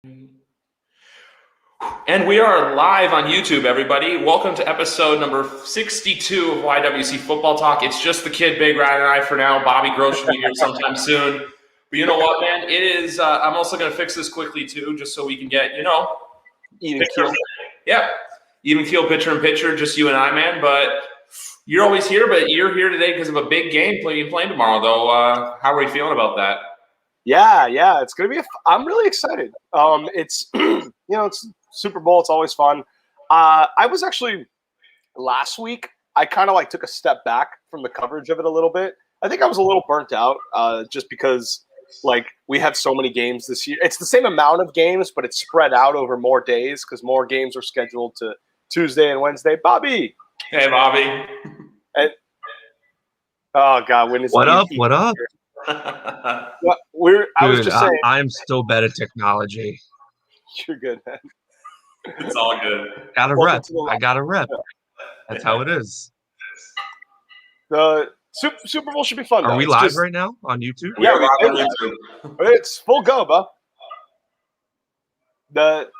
And we are live on YouTube, everybody. Welcome to episode number 62 of YWC Football Talk. It's just the kid, Big Ryan, and I for now. Bobby Gross will be here sometime soon. But you know what, man? It is, I'm also going to fix this quickly, too, just so we can get, even keel. Yeah, even keel pitcher and pitcher, just you and I, man. But you're always here, but you're here today because of a big game playing tomorrow, though. How are we feeling about that? Yeah, it's gonna be. I'm really excited. It's it's Super Bowl. It's always fun. I was actually last week. I kind of took a step back from the coverage of it a little bit. I think I was a little burnt out, just because we have so many games this year. It's the same amount of games, but it's spread out over more days because more games are scheduled to Tuesday and Wednesday. Bobby. Hey, Bobby. And, oh God, when is what up? What up? I was just saying. I'm still bad at technology. You're good, man. It's all good. Got a rep. I got a rep. That's how it is. The Super Bowl should be fun. Are we live right now on YouTube? Yeah, we're live on YouTube. It's full go, bro. The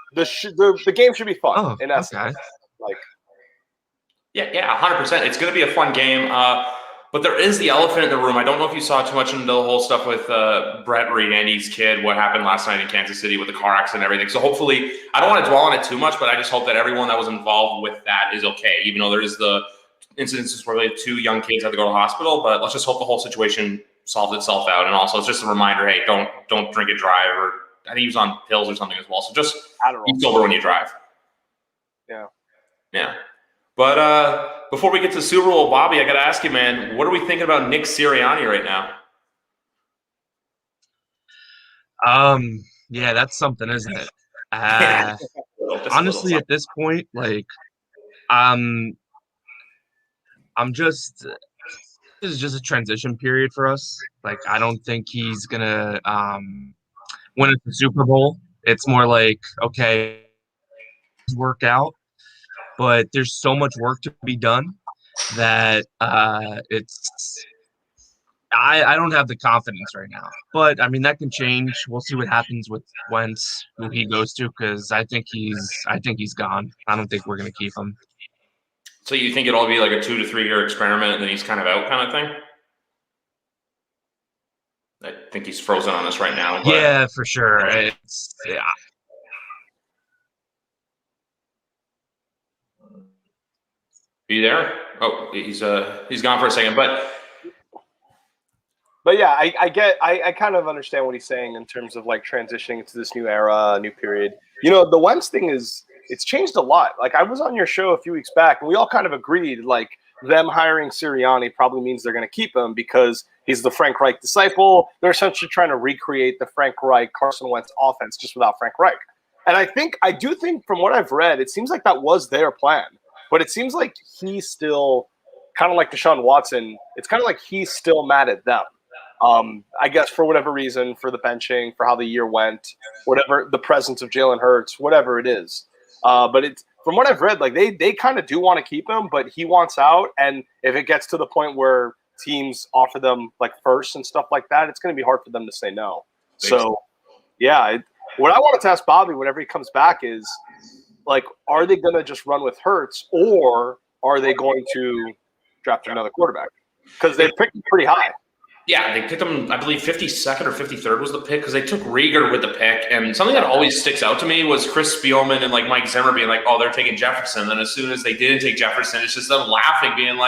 game should be fun. Oh, in essence. Okay. Yeah, 100%. It's going to be a fun game. But there is the elephant in the room. I don't know if you saw too much into the whole stuff with Brett Reed, Andy's kid, what happened last night in Kansas City with the car accident and everything. So hopefully, I don't want to dwell on it too much, but I just hope that everyone that was involved with that is okay, even though there is the incidences where 2 young kids had to go to the hospital. But let's just hope the whole situation solves itself out. And also, it's just a reminder, hey, don't drink and drive. Or I think he was on pills or something as well. So just be sober when you drive. Yeah. But before we get to Super Bowl, Bobby, I got to ask you, man, what are we thinking about Nick Sirianni right now? Yeah, that's something, isn't it? Honestly, at this point, I'm just this is just a transition period for us. I don't think he's gonna win at the Super Bowl. It's more okay, work out. But there's so much work to be done that I don't have the confidence right now. But I mean, that can change. We'll see what happens with Wentz, who he goes to, because I think he's gone. I don't think we're gonna keep him. So you think it'll be like a 2 to 3 year experiment, and then he's kind of out, kind of thing? I think he's frozen on us right now. But... Yeah, for sure. Yeah. Are you there? Oh, he's gone for a second, but yeah, I kind of understand what he's saying in terms of transitioning into this new era, new period. The Wentz thing it's changed a lot. I was on your show a few weeks back, and we all kind of agreed them hiring Sirianni probably means they're going to keep him because he's the Frank Reich disciple. They're essentially trying to recreate the Frank Reich, Carson Wentz offense just without Frank Reich. And I do think from what I've read, it seems like that was their plan. But it seems like he's still kind of like Deshaun Watson. It's kind of like he's still mad at them. I guess for whatever reason, for the benching, for how the year went, whatever, the presence of Jalen Hurts, whatever it is. But it's from what I've read, they kind of do want to keep him, but he wants out. And if it gets to the point where teams offer them first and stuff like that, it's going to be hard for them to say no. So, yeah, what I wanted to ask Bobby whenever he comes back is, are they going to just run with Hurts, or are they going to draft another quarterback? Because they picked him pretty high. Yeah, they picked him, I believe, 52nd or 53rd was the pick, because they took Rieger with the pick. And something that always sticks out to me was Chris Spielman and Mike Zimmer being oh, they're taking Jefferson. And then as soon as they didn't take Jefferson, it's just them laughing, being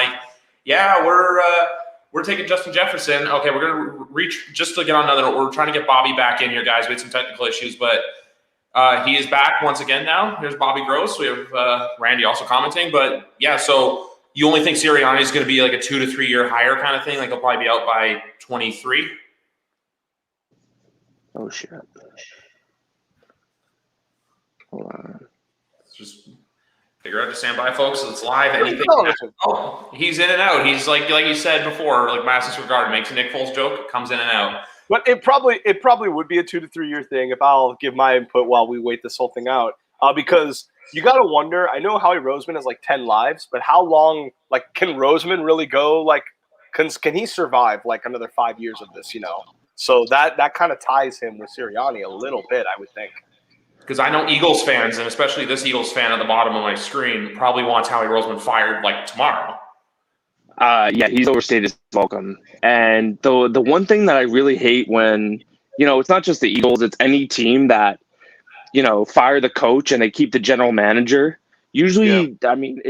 yeah, we're taking Justin Jefferson. Okay, we're going to reach just to get on another. We're trying to get Bobby back in here, guys. We had some technical issues, but he is back once again now. Here's Bobby Gross. We have Randy also commenting. But, yeah, so you only think Sirianni is going to be a 2 to 3 year hire kind of thing? He'll probably be out by 23? Oh, shit. Hold on. Let's just figure out to stand by, folks. It's live. Anything? Oh, he's in and out. He's like you said before, Madison Square Garden makes a Nick Foles joke, comes in and out. But it probably would be a 2 to 3 year thing if I'll give my input while we wait this whole thing out. Because you got to wonder, I know Howie Roseman has 10 lives, but how long, can Roseman really go, can he survive another 5 years of this, So that kind of ties him with Sirianni a little bit, I would think. Because I know Eagles fans, and especially this Eagles fan at the bottom of my screen, probably wants Howie Roseman fired like tomorrow. Yeah, he's overstayed his welcome. And the one thing that I really hate when, it's not just the Eagles, it's any team that, fire the coach and they keep the general manager. Usually, I mean,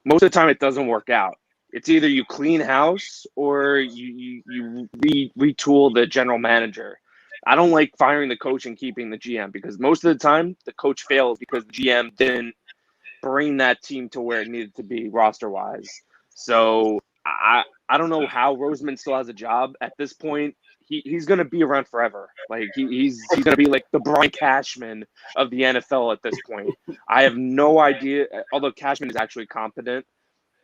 most of the time it doesn't work out. It's either you clean house or you retool the general manager. I don't like firing the coach and keeping the GM because most of the time the coach fails because the GM didn't bring that team to where it needed to be roster-wise. So I don't know how Roseman still has a job at this point. He's going to be around forever. Like he's going to be like the Brian Cashman of the NFL at this point. I have no idea. Although Cashman is actually competent,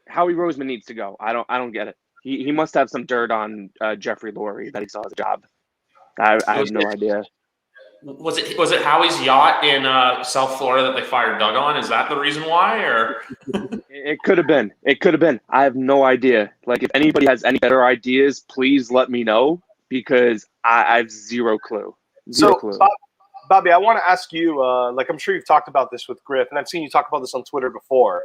Howie Roseman needs to go. I don't get it. He must have some dirt on Jeffrey Lurie that he still has a job. I have no idea. Was it Howie's yacht in South Florida that they fired Doug on? Is that the reason why, or It could have been. I have no idea. Like, if anybody has any better ideas, please let me know because I have zero clue. Clue. Bobby, I want to ask you. I'm sure you've talked about this with Griff, and I've seen you talk about this on Twitter before.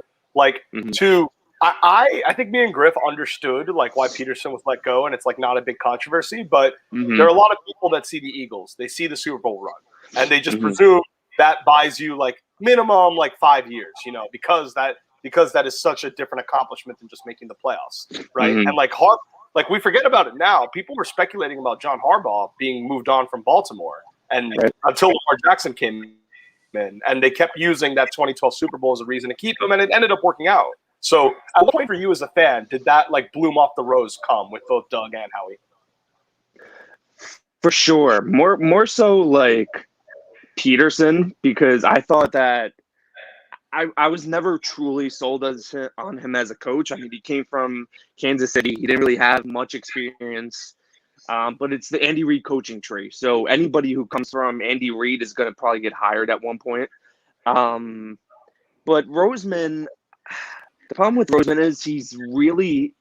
I think me and Griff understood why Peterson was let go, and it's not a big controversy. But there are a lot of people that see the Eagles, they see the Super Bowl run, and they just presume that buys you minimum 5 years, because that is such a different accomplishment than just making the playoffs, right? And we forget about it now. People were speculating about John Harbaugh being moved on from Baltimore, and until Lamar Jackson came in, and they kept using that 2012 Super Bowl as a reason to keep him, and it ended up working out. So, at what point for you as a fan did that bloom off the rose come with both Doug and Howie? For sure, more so Peterson, because I thought that I was never truly sold on him as a coach. I mean, he came from Kansas City. He didn't really have much experience, but it's the Andy Reid coaching tree. So anybody who comes from Andy Reid is going to probably get hired at one point. But Roseman. The problem with Roseman is he's really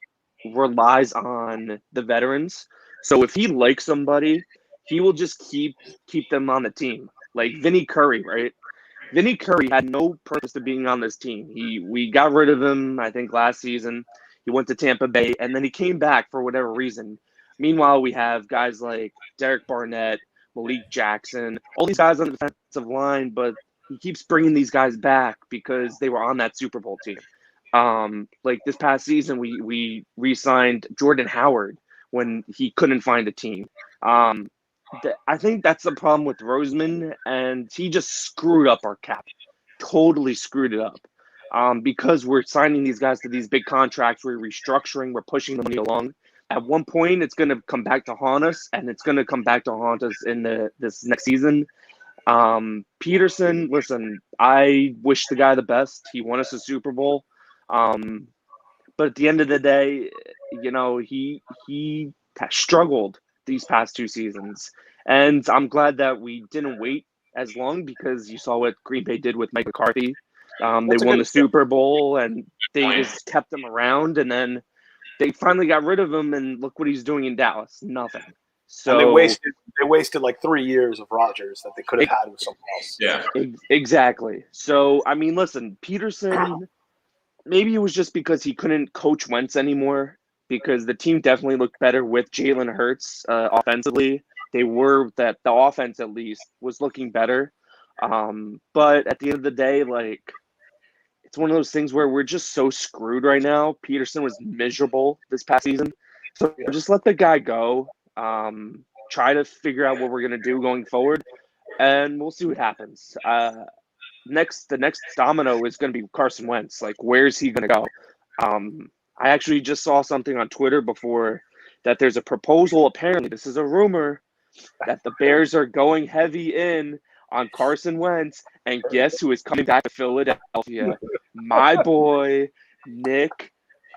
relies on the veterans. So if he likes somebody, he will just keep them on the team. Like Vinny Curry, right? Vinny Curry had no purpose to being on this team. We got rid of him, I think, last season. He went to Tampa Bay, and then he came back for whatever reason. Meanwhile, we have guys like Derek Barnett, Malik Jackson, all these guys on the defensive line, but he keeps bringing these guys back because they were on that Super Bowl team. This past season, we re-signed Jordan Howard when he couldn't find a team. I think that's the problem with Roseman, and he just screwed up our cap, totally screwed it up. Because we're signing these guys to these big contracts, we're restructuring, we're pushing the money along. At one point, it's going to come back to haunt us, and it's going to come back to haunt us in this next season. Peterson, listen, I wish the guy the best. He won us a Super Bowl. But at the end of the day, he has struggled these past 2 seasons. And I'm glad that we didn't wait as long because you saw what Green Bay did with Mike McCarthy. They won the Super Bowl and they just kept him around. And then they finally got rid of him. And look what he's doing in Dallas. Nothing. So and they wasted 3 years of Rodgers that they could have had with someone else. Yeah, exactly. So, I mean, listen, Peterson, maybe it was just because he couldn't coach Wentz anymore because the team definitely looked better with Jalen Hurts offensively. The offense at least was looking better. But at the end of the day, it's one of those things where we're just so screwed right now. Peterson was miserable this past season. So just let the guy go. Try to figure out what we're going to do going forward, and we'll see what happens. The next domino is going to be Carson Wentz. Where's he going to go? I actually just saw something on Twitter before that there's a proposal. Apparently, this is a rumor that the Bears are going heavy in on Carson Wentz, and guess who is coming back to Philadelphia? My boy, Nick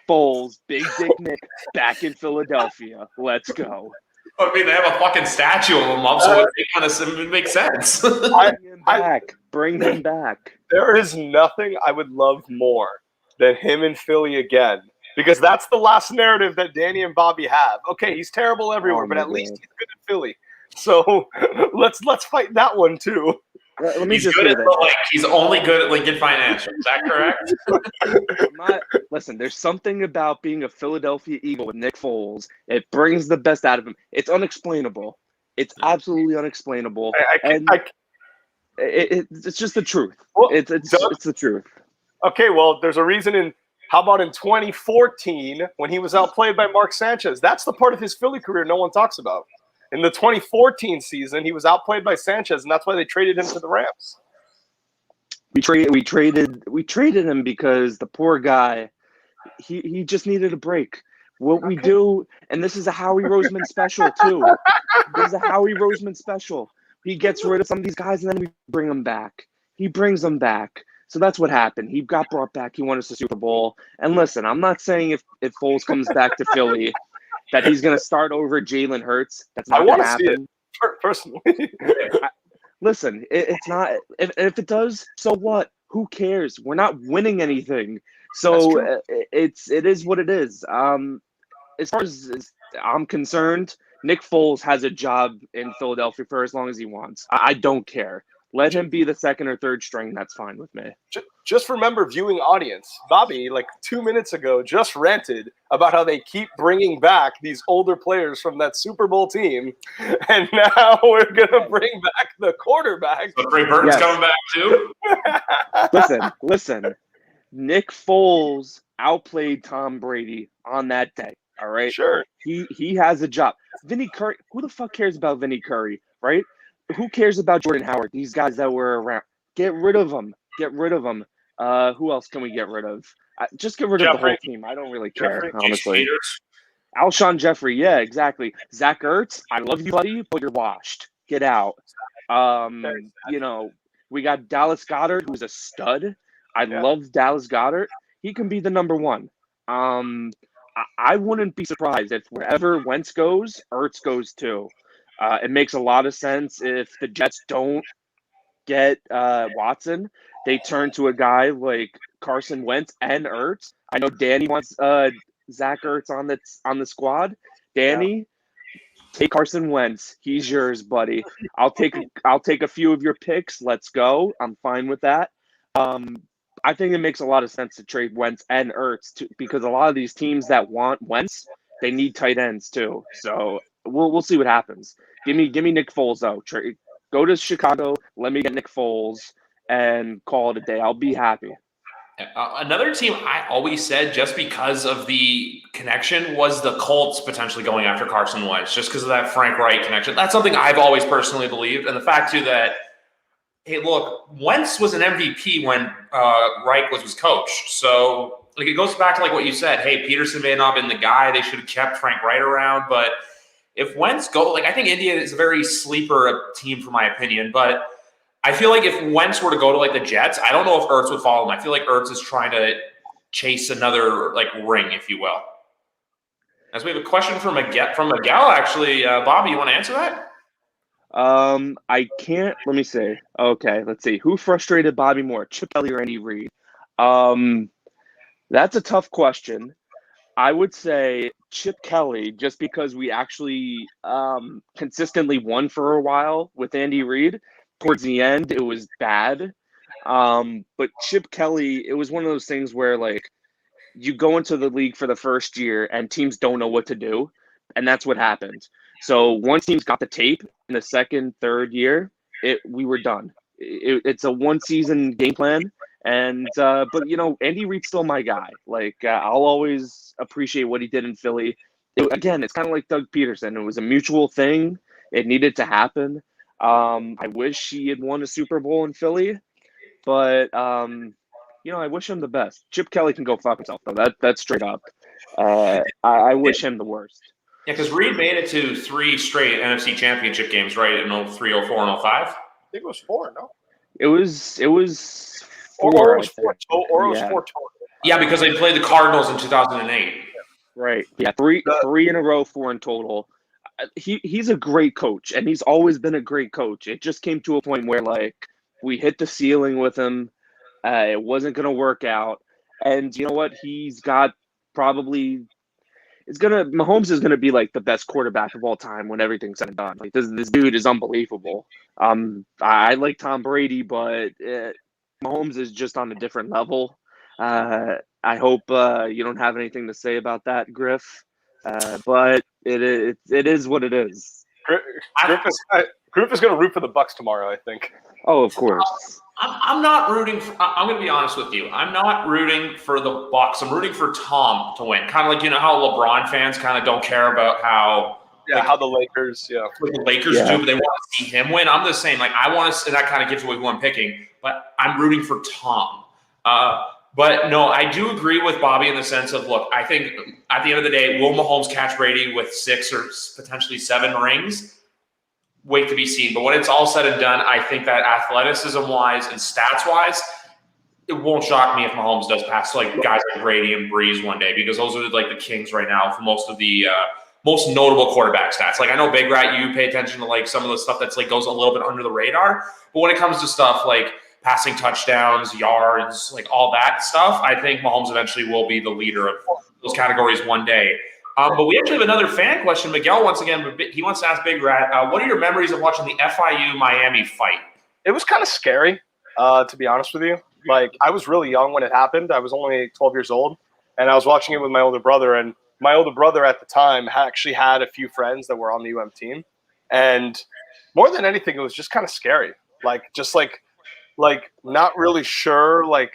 Foles, Big Dick Nick, back in Philadelphia. Let's go. I mean, they have a fucking statue of him up, so it kind of makes sense. Bring him back. There is nothing I would love more than him in Philly again, because that's the last narrative that Danny and Bobby have. Okay, he's terrible everywhere, but at least he's good in Philly. So let's fight that one too. let me He's just good say at this. the link. He's only good at Lincoln Financial. Is that correct? Listen, there's something about being a Philadelphia Eagle with Nick Foles. It brings the best out of him. It's unexplainable. It's absolutely unexplainable. It's just the truth. Well, It's the truth. Okay, well, there's a reason how about in 2014 when he was outplayed by Mark Sanchez? That's the part of his Philly career no one talks about. In the 2014 season, he was outplayed by Sanchez, and that's why they traded him to the Rams. We traded him because the poor guy, he just needed a break. What we do, and this is a Howie Roseman special too. This is a Howie Roseman special. He gets rid of some of these guys, and then we bring them back. He brings them back. So that's what happened. He got brought back. He won us the Super Bowl. And listen, I'm not saying if Foles comes back to Philly that he's going to start over Jalen Hurts. That's not going to happen. See it, personally. Listen, it's not. If it does, so what? Who cares? We're not winning anything. So it is what it is. As far as I'm concerned, Nick Foles has a job in Philadelphia for as long as he wants. I don't care. Let him be the second or third string. That's fine with me. Just remember, viewing audience, Bobby, like 2 minutes ago, just ranted about how they keep bringing back these older players from that Super Bowl team, and now we're gonna bring back the quarterback. So Trey Burton's coming back too. Listen. Nick Foles outplayed Tom Brady on that day. All right. Sure. He has a job. Vinny Curry. Who the fuck cares about Vinny Curry, right? Who cares about Jordan Howard? These guys that were around. Get rid of them. Who else can we get rid of? Just get rid of the whole team. I don't really care, honestly. Alshon Jeffrey. Yeah, exactly. Zach Ertz. I love you, buddy, but you're washed. Get out. We got Dallas Goedert, who's a stud. I love Dallas Goedert. He can be the number one. I wouldn't be surprised if wherever Wentz goes, Ertz goes too. It makes a lot of sense if the Jets don't get Watson, they turn to a guy like Carson Wentz and Ertz. I know Danny wants Zach Ertz on the squad. Danny, take Carson Wentz. He's yours, buddy. I'll take a few of your picks. Let's go. I'm fine with that. I think it makes a lot of sense to trade Wentz and Ertz because a lot of these teams that want Wentz, they need tight ends too. So we'll see what happens. Give me Nick Foles though. Go to Chicago. Let me get Nick Foles and call it a day. I'll be happy. Another team I always said just because of the connection was the Colts potentially going after Carson Wentz just because of that Frank Reich connection. That's something I've always personally believed, and the fact too that. Hey, look, Wentz was an MVP when Reich was his coach. So, it goes back to what you said. Hey, Peterson may not have been the guy. They should have kept Frank Reich around. But if Wentz I think India is a very sleeper team, for my opinion. But I feel like if Wentz were to go to the Jets, I don't know if Ertz would follow him. I feel like Ertz is trying to chase another ring, if you will. As we have a question from Miguel, actually. Bobby, you want to answer that? I can't. Let me see. Okay, let's see. Who frustrated Bobby more, Chip Kelly or Andy Reid? That's a tough question. I would say Chip Kelly, just because we actually consistently won for a while with Andy Reid. Towards the end, it was bad. But Chip Kelly, it was one of those things where you go into the league for the first year and teams don't know what to do, and that's what happened. So once teams got the tape in the second, third year, we were done. It's a one-season game plan, and but Andy Reid's still my guy. I'll always appreciate what he did in Philly. Again, it's kind of like Doug Peterson. It was a mutual thing. It needed to happen. I wish he had won a Super Bowl in Philly, but I wish him the best. Chip Kelly can go fuck himself though. That's straight up. I wish him the worst. Yeah, because Reid made it to 3 straight NFC Championship games, right? In 03, 04, and 05. I think it was 4, no? It was 4. Or it was 4 total. Yeah, because they played the Cardinals in 2008. Right. Yeah, 3 in a row, 4 in total. He's a great coach, and he's always been a great coach. It just came to a point where we hit the ceiling with him. It wasn't going to work out, and you know what? He's got probably Mahomes is gonna be like the best quarterback of all time when everything's said and done. Like this dude is unbelievable. I like Tom Brady, but Mahomes is just on a different level. I hope you don't have anything to say about that, Griff. But it is what it is. Griff is going to root for the Bucks tomorrow, I think. Oh, of course. I'm not rooting for, I'm going to be honest with you. I'm not rooting for the Bucks. I'm rooting for Tom to win. Kind of like, how LeBron fans kind of don't care about how how the Lakers, like the Lakers do, but they want to see him win. I'm the same. Like I want to, and that kind of gives away who I'm picking, but I'm rooting for Tom. But no, I do agree with Bobby in the sense of, look, I think at the end of the day, will Mahomes catch Brady with 6 or potentially 7 rings? Wait to be seen. But when it's all said and done, I think that athleticism-wise and stats-wise, it won't shock me if Mahomes does pass like guys like Brady and Breeze one day, because those are like the kings right now for most of the most notable quarterback stats. Like I know Big Rat, you pay attention to like some of the stuff that's like goes a little bit under the radar, but when it comes to stuff like passing touchdowns, yards, like all that stuff, I think Mahomes eventually will be the leader of those categories one day. But we actually have another fan question. Miguel, once again, he wants to ask Big Rat, what are your memories of watching the FIU-Miami fight? It was kind of scary, to be honest with you. Like, I was really young when it happened. I was only 12 years old, and I was watching it with my older brother. And my older brother at the time actually had a few friends that were on the team. And more than anything, it was just kind of scary. Like not really sure, like,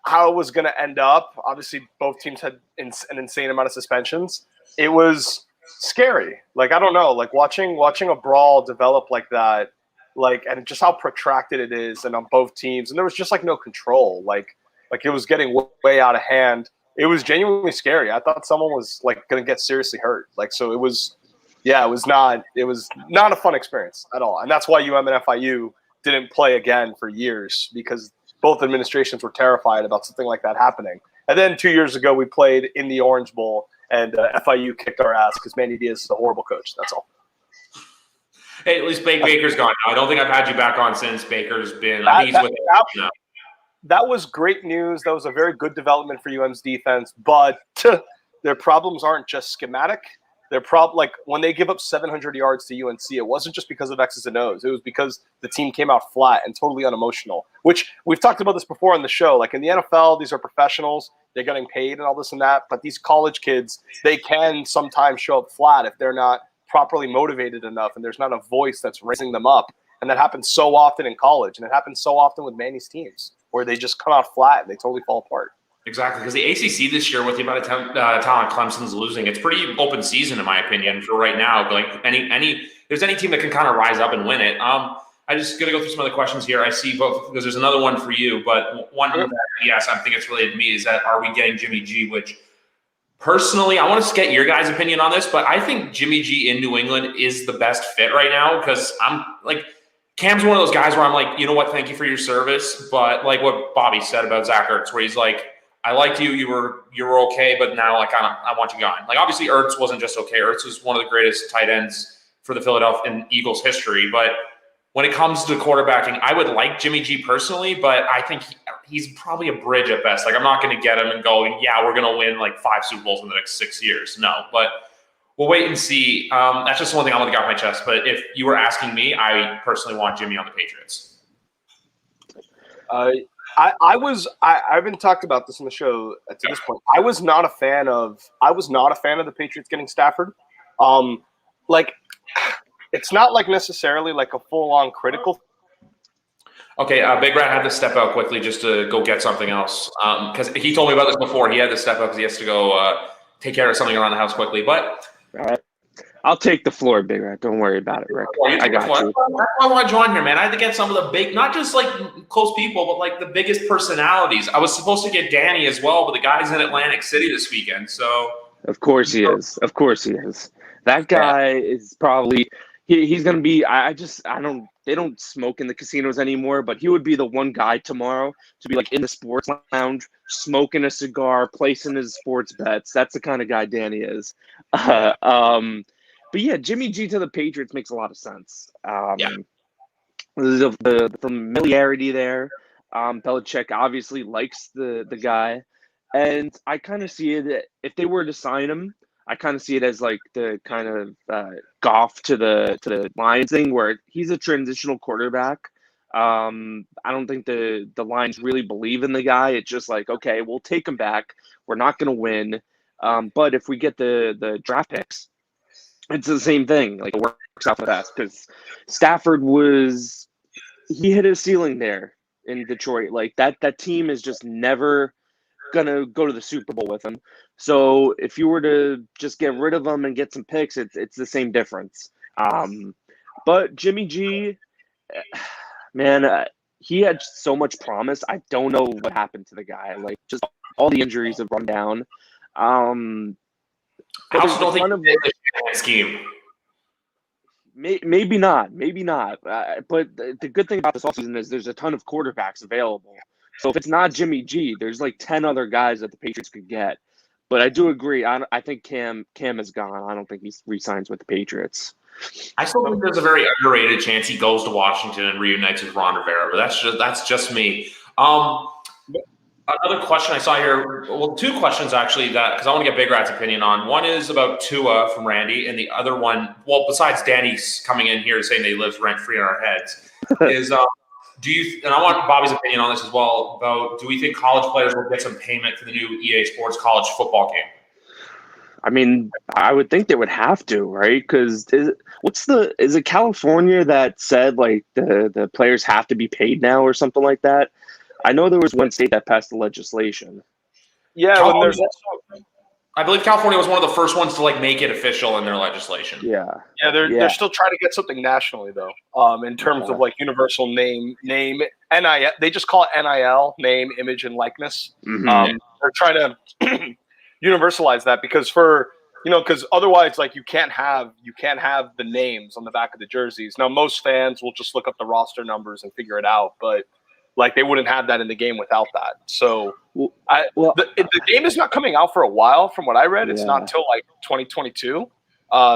how it was going to end up. Obviously, both teams had an insane amount of suspensions. It was scary. Like, I don't know, like watching a brawl develop like that, like, and just how protracted it is, and on both teams, and there was just like no control. Like it was getting way out of hand. It was genuinely scary. I thought someone was like going to get seriously hurt. Like, so it was not a fun experience at all. And that's why UM and FIU didn't play again for years, because both administrations were terrified about something like that happening. And then 2 years ago, we played in the Orange Bowl, and FIU kicked our ass because Manny Diaz is a horrible coach. That's all. Hey, at least Baker's gone now. I don't think I've had you back on since Baker's been. That was great news. That was a very good development for UM's defense, but their problems aren't just schematic. Like when they give up 700 yards to UNC, it wasn't just because of X's and O's. It was because the team came out flat and totally unemotional, which we've talked about this before on the show. Like in the NFL, these are professionals. They're getting paid and all this and that. But these college kids, they can sometimes show up flat if they're not properly motivated enough and there's not a voice that's raising them up. And that happens so often in college. And it happens so often with Manny's teams where they just come out flat and they totally fall apart. Exactly, because the ACC this year, with the amount of talent Clemson's losing, it's pretty open season in my opinion for right now. Like there's any team that can kind of rise up and win it. I just got to go through some other questions here. I see both because there's another one for you, but one that yes, I think it's related to me is that are we getting Jimmy G? Which personally, I want to get your guys' opinion on this, but I think Jimmy G in New England is the best fit right now because I'm like. Cam's one of those guys where I'm like, you know what, thank you for your service, but like what Bobby said about Zach Ertz, where he's like, I liked you, you were okay, but now like I want you gone. Like obviously Ertz wasn't just okay. Ertz was one of the greatest tight ends for the Philadelphia Eagles history, but when it comes to quarterbacking, I would like Jimmy G personally, but I think he's probably a bridge at best. Like I'm not going to get him and go, yeah, we're going to win like 5 Super Bowls in the next 6 years. No, but we'll wait and see. That's just one thing I want to get off my chest. But if you were asking me, I personally want Jimmy on the Patriots. I've been talked about this on the show to this point. I was not a fan of the Patriots getting Stafford. Like it's not like necessarily like a full-on critical. Okay, Big Rat had to step out quickly just to go get something else because he told me about this before. He had to step out because he has to go take care of something around the house quickly. But all right. I'll take the floor, Big Rat. Don't worry about it, Rick. I got you. That's why I want to join here, man. I had to get some of the big, not just like close people, but like the biggest personalities. I was supposed to get Danny as well, but the guy's in Atlantic City this weekend. So of course he is. Of course he is. That guy is probably he's gonna be. They don't smoke in the casinos anymore, but he would be the one guy tomorrow to be like in the sports lounge, smoking a cigar, placing his sports bets. That's the kind of guy Danny is. But yeah, Jimmy G to the Patriots makes a lot of sense. The familiarity there. Belichick obviously likes the guy, and I kind of see it. If they were to sign him, I kind of see it as like the kind of Goff to the Lions thing, where he's a transitional quarterback. I don't think the Lions really believe in the guy. It's just like, okay, we'll take him back. We're not going to win, but if we get the draft picks, it's the same thing. Like, it works out for us because Stafford he hit his ceiling there in Detroit. Like that team is just never gonna go to the Super Bowl with him. So if you were to just get rid of him and get some picks, it's the same difference. But Jimmy G, man, he had so much promise. I don't know what happened to the guy. Like, just all the injuries have run down. I also don't think the scheme. Maybe not. But the good thing about this offseason is there's a ton of quarterbacks available. So if it's not Jimmy G, there's like 10 other guys that the Patriots could get. But I do agree. I think Cam is gone. I don't think he re-signs with the Patriots. I still think there's a very underrated chance he goes to Washington and reunites with Ron Rivera, but that's just me. Another question I saw here, well, two questions actually, that because I want to get Big Rat's opinion on. One is about Tua from Randy, and the other one, well, besides Danny's coming in here saying that he lives rent free in our heads, is and I want Bobby's opinion on this as well, about do we think college players will get some payment for the new EA Sports college football game? I mean, I would think they would have to, right? Because is it California that said like the players have to be paid now or something like that? I know there was one state that passed the legislation. Yeah, when there's also, I believe California was one of the first ones to like make it official in their legislation. Yeah, they're still trying to get something nationally though. In terms of like universal name, NIL. They just call it NIL, name, image, and likeness. Mm-hmm. They're trying to universalize that because otherwise, like, you can't have the names on the back of the jerseys. Now, most fans will just look up the roster numbers and figure it out, but like, they wouldn't have that in the game without that. So the game is not coming out for a while. From what I read, it's not until like 2022.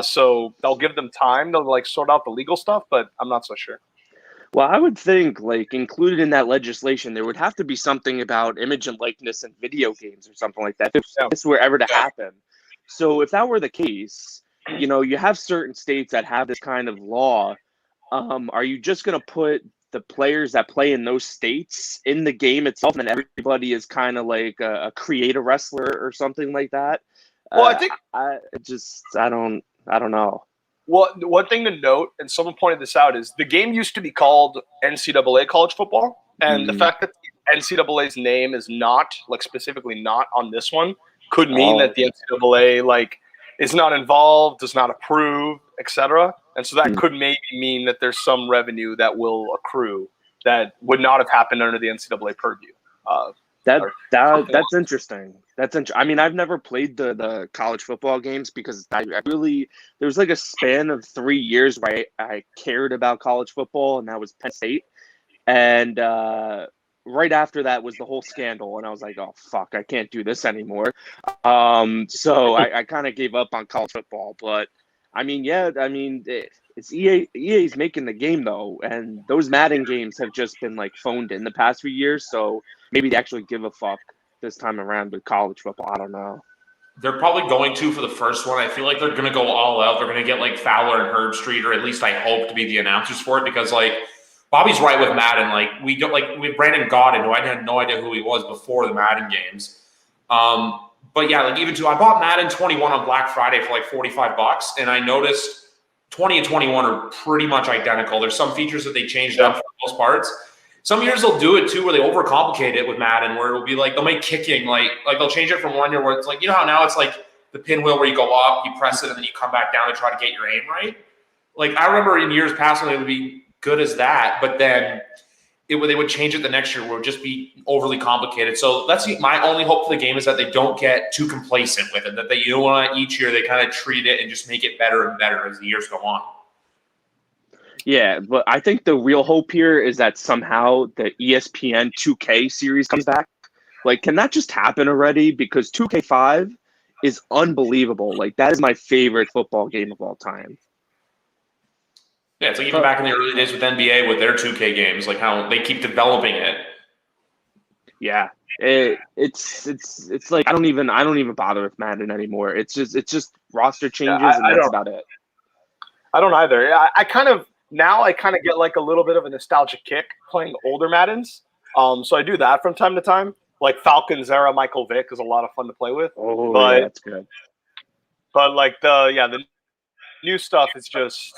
So they'll give them time to like sort out the legal stuff, but I'm not so sure. Well, I would think like included in that legislation, there would have to be something about image and likeness in video games or something like that if this were ever to happen. So if that were the case, you have certain states that have this kind of law. Are you just going to put the players that play in those states in the game itself, and everybody is kind of like a creative wrestler or something like that? Well, I think I don't know. Well, one thing to note, and someone pointed this out, is the game used to be called NCAA college football, and the fact that the NCAA's name is not, like, specifically not on this one, could mean that the NCAA like is not involved, does not approve, etc. And so that could maybe mean that there's some revenue that will accrue that would not have happened under the NCAA purview. That's interesting. I mean, I've never played the college football games because I really there was like a span of 3 years where I cared about college football, and that was Penn State. And right after that was the whole scandal, and I was like, oh fuck, I can't do this anymore. So I kind of gave up on college football. But I mean, it's EA's making the game though, and those Madden games have just been like phoned in the past few years. So maybe they actually give a fuck this time around with college football. I don't know. They're probably going to for the first one. I feel like they're going to go all out. They're going to get like Fowler and Herb Street, or at least I hope to be the announcers for it, because like Bobby's right with Madden. Like we have Brandon Gaudin, who I had no idea who he was before the Madden games. But yeah, like even too, I bought Madden 21 on Black Friday for like $45, and I noticed 20 and 21 are pretty much identical. There's some features that they changed up for the most parts. Some years they'll do it too, where they overcomplicate it with Madden, where it'll be like they'll make kicking like they'll change it from one year where it's like, you know how now it's like the pinwheel where you go up, you press it, and then you come back down to try to get your aim right. Like I remember in years past when they would be good as that, but then they would change it the next year where it would just be overly complicated. So that's my only hope for the game, is that they don't get too complacent with it, that they, each year they kind of treat it and just make it better and better as the years go on. Yeah, but I think the real hope here is that somehow the ESPN 2K series comes back. Like, can that just happen already? Because 2K5 is unbelievable. Like, that is my favorite football game of all time. Yeah, it's like even back in the early days with NBA with their 2K games, like how they keep developing it. Yeah, it's like I don't even bother with Madden anymore. It's just roster Yeah, changes and I that's don't. about it. I don't either. I kind of now I kind of get like a little bit of a nostalgic kick playing older Maddens. So I do that from time to time. Like Falcons era Michael Vick is a lot of fun to play with. Oh yeah, But that's good. like the new stuff is just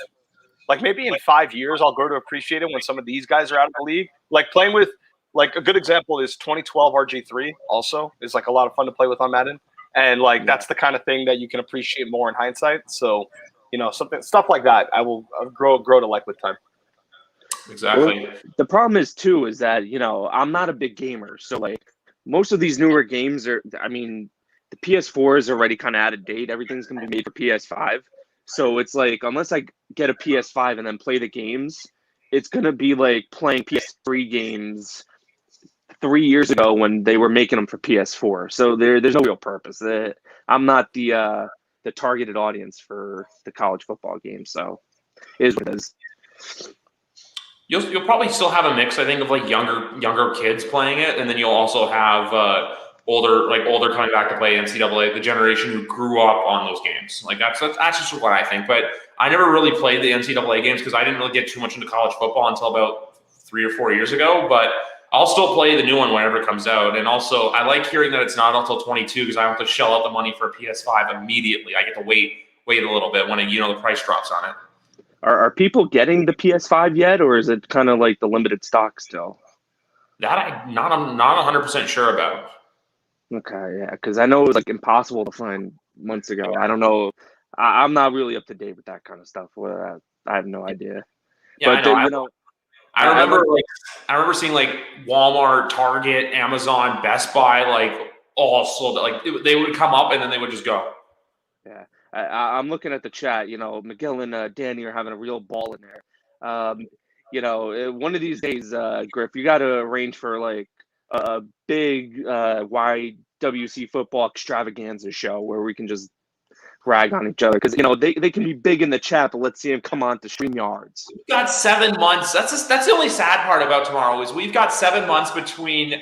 like maybe in 5 years I'll grow to appreciate it when some of these guys are out of the league. Like playing with like a good example is 2012 RG3 also is like a lot of fun to play with on Madden. And like that's the kind of thing that you can appreciate more in hindsight. So, stuff like that I'll grow to like with time. Exactly. Well, the problem is too is that I'm not a big gamer, so like most of these newer games are. I mean, the PS4 is already kind of out of date. Everything's gonna be made for PS5, so it's like unless I get a PS5 and then play the games, it's gonna be like playing PS3 games 3 years ago when they were making them for PS4. So there's no real purpose. I'm not the targeted audience for the college football game, so it is what it is. You'll probably still have a mix, I think, of like younger kids playing it, and then you'll also have older coming back to play NCAA, the generation who grew up on those games. Like that's just what I think. But I never really played the NCAA games because I didn't really get too much into college football until about 3 or 4 years ago. But I'll still play the new one whenever it comes out. And also, I like hearing that it's not until 22 because I don't have to shell out the money for a PS5 immediately. I get to wait a little bit when the price drops on it. Are people getting the PS5 yet, or is it kind of like the limited stock still? That I'm not 100% sure about. Okay, yeah, because I know it was like impossible to find months ago. I don't know. I'm not really up to date with that kind of stuff. I have no idea. Yeah, But I know. I remember seeing like Walmart, Target, Amazon, Best Buy, like all sold. Like they would come up and then they would just go. Yeah, I'm looking at the chat. Miguel and Danny are having a real ball in there. One of these days, Griff, you got to arrange for like a big YWC football extravaganza show where we can just rag on each other because they can be big in the chat, but let's see them come on to StreamYards. We've got 7 months. That's the only sad part about tomorrow is we've got 7 months between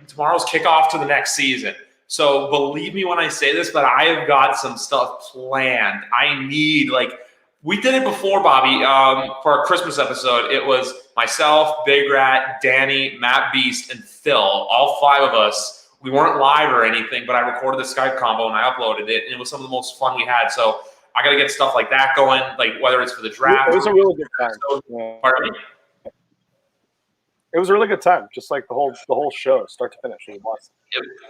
tomorrow's kickoff to the next season. So believe me when I say this, but I have got some stuff planned. I need we did it before, Bobby, for our Christmas episode. It was myself, Big Rat, Danny, Matt Beast, and Phil, all 5 of us. We weren't live or anything, but I recorded the Skype combo and I uploaded it, and it was some of the most fun we had. So I got to get stuff like that going, like whether it's for the draft. It was a really good time. Pardon me? It was a really good time, just like the whole show, start to finish. It was awesome.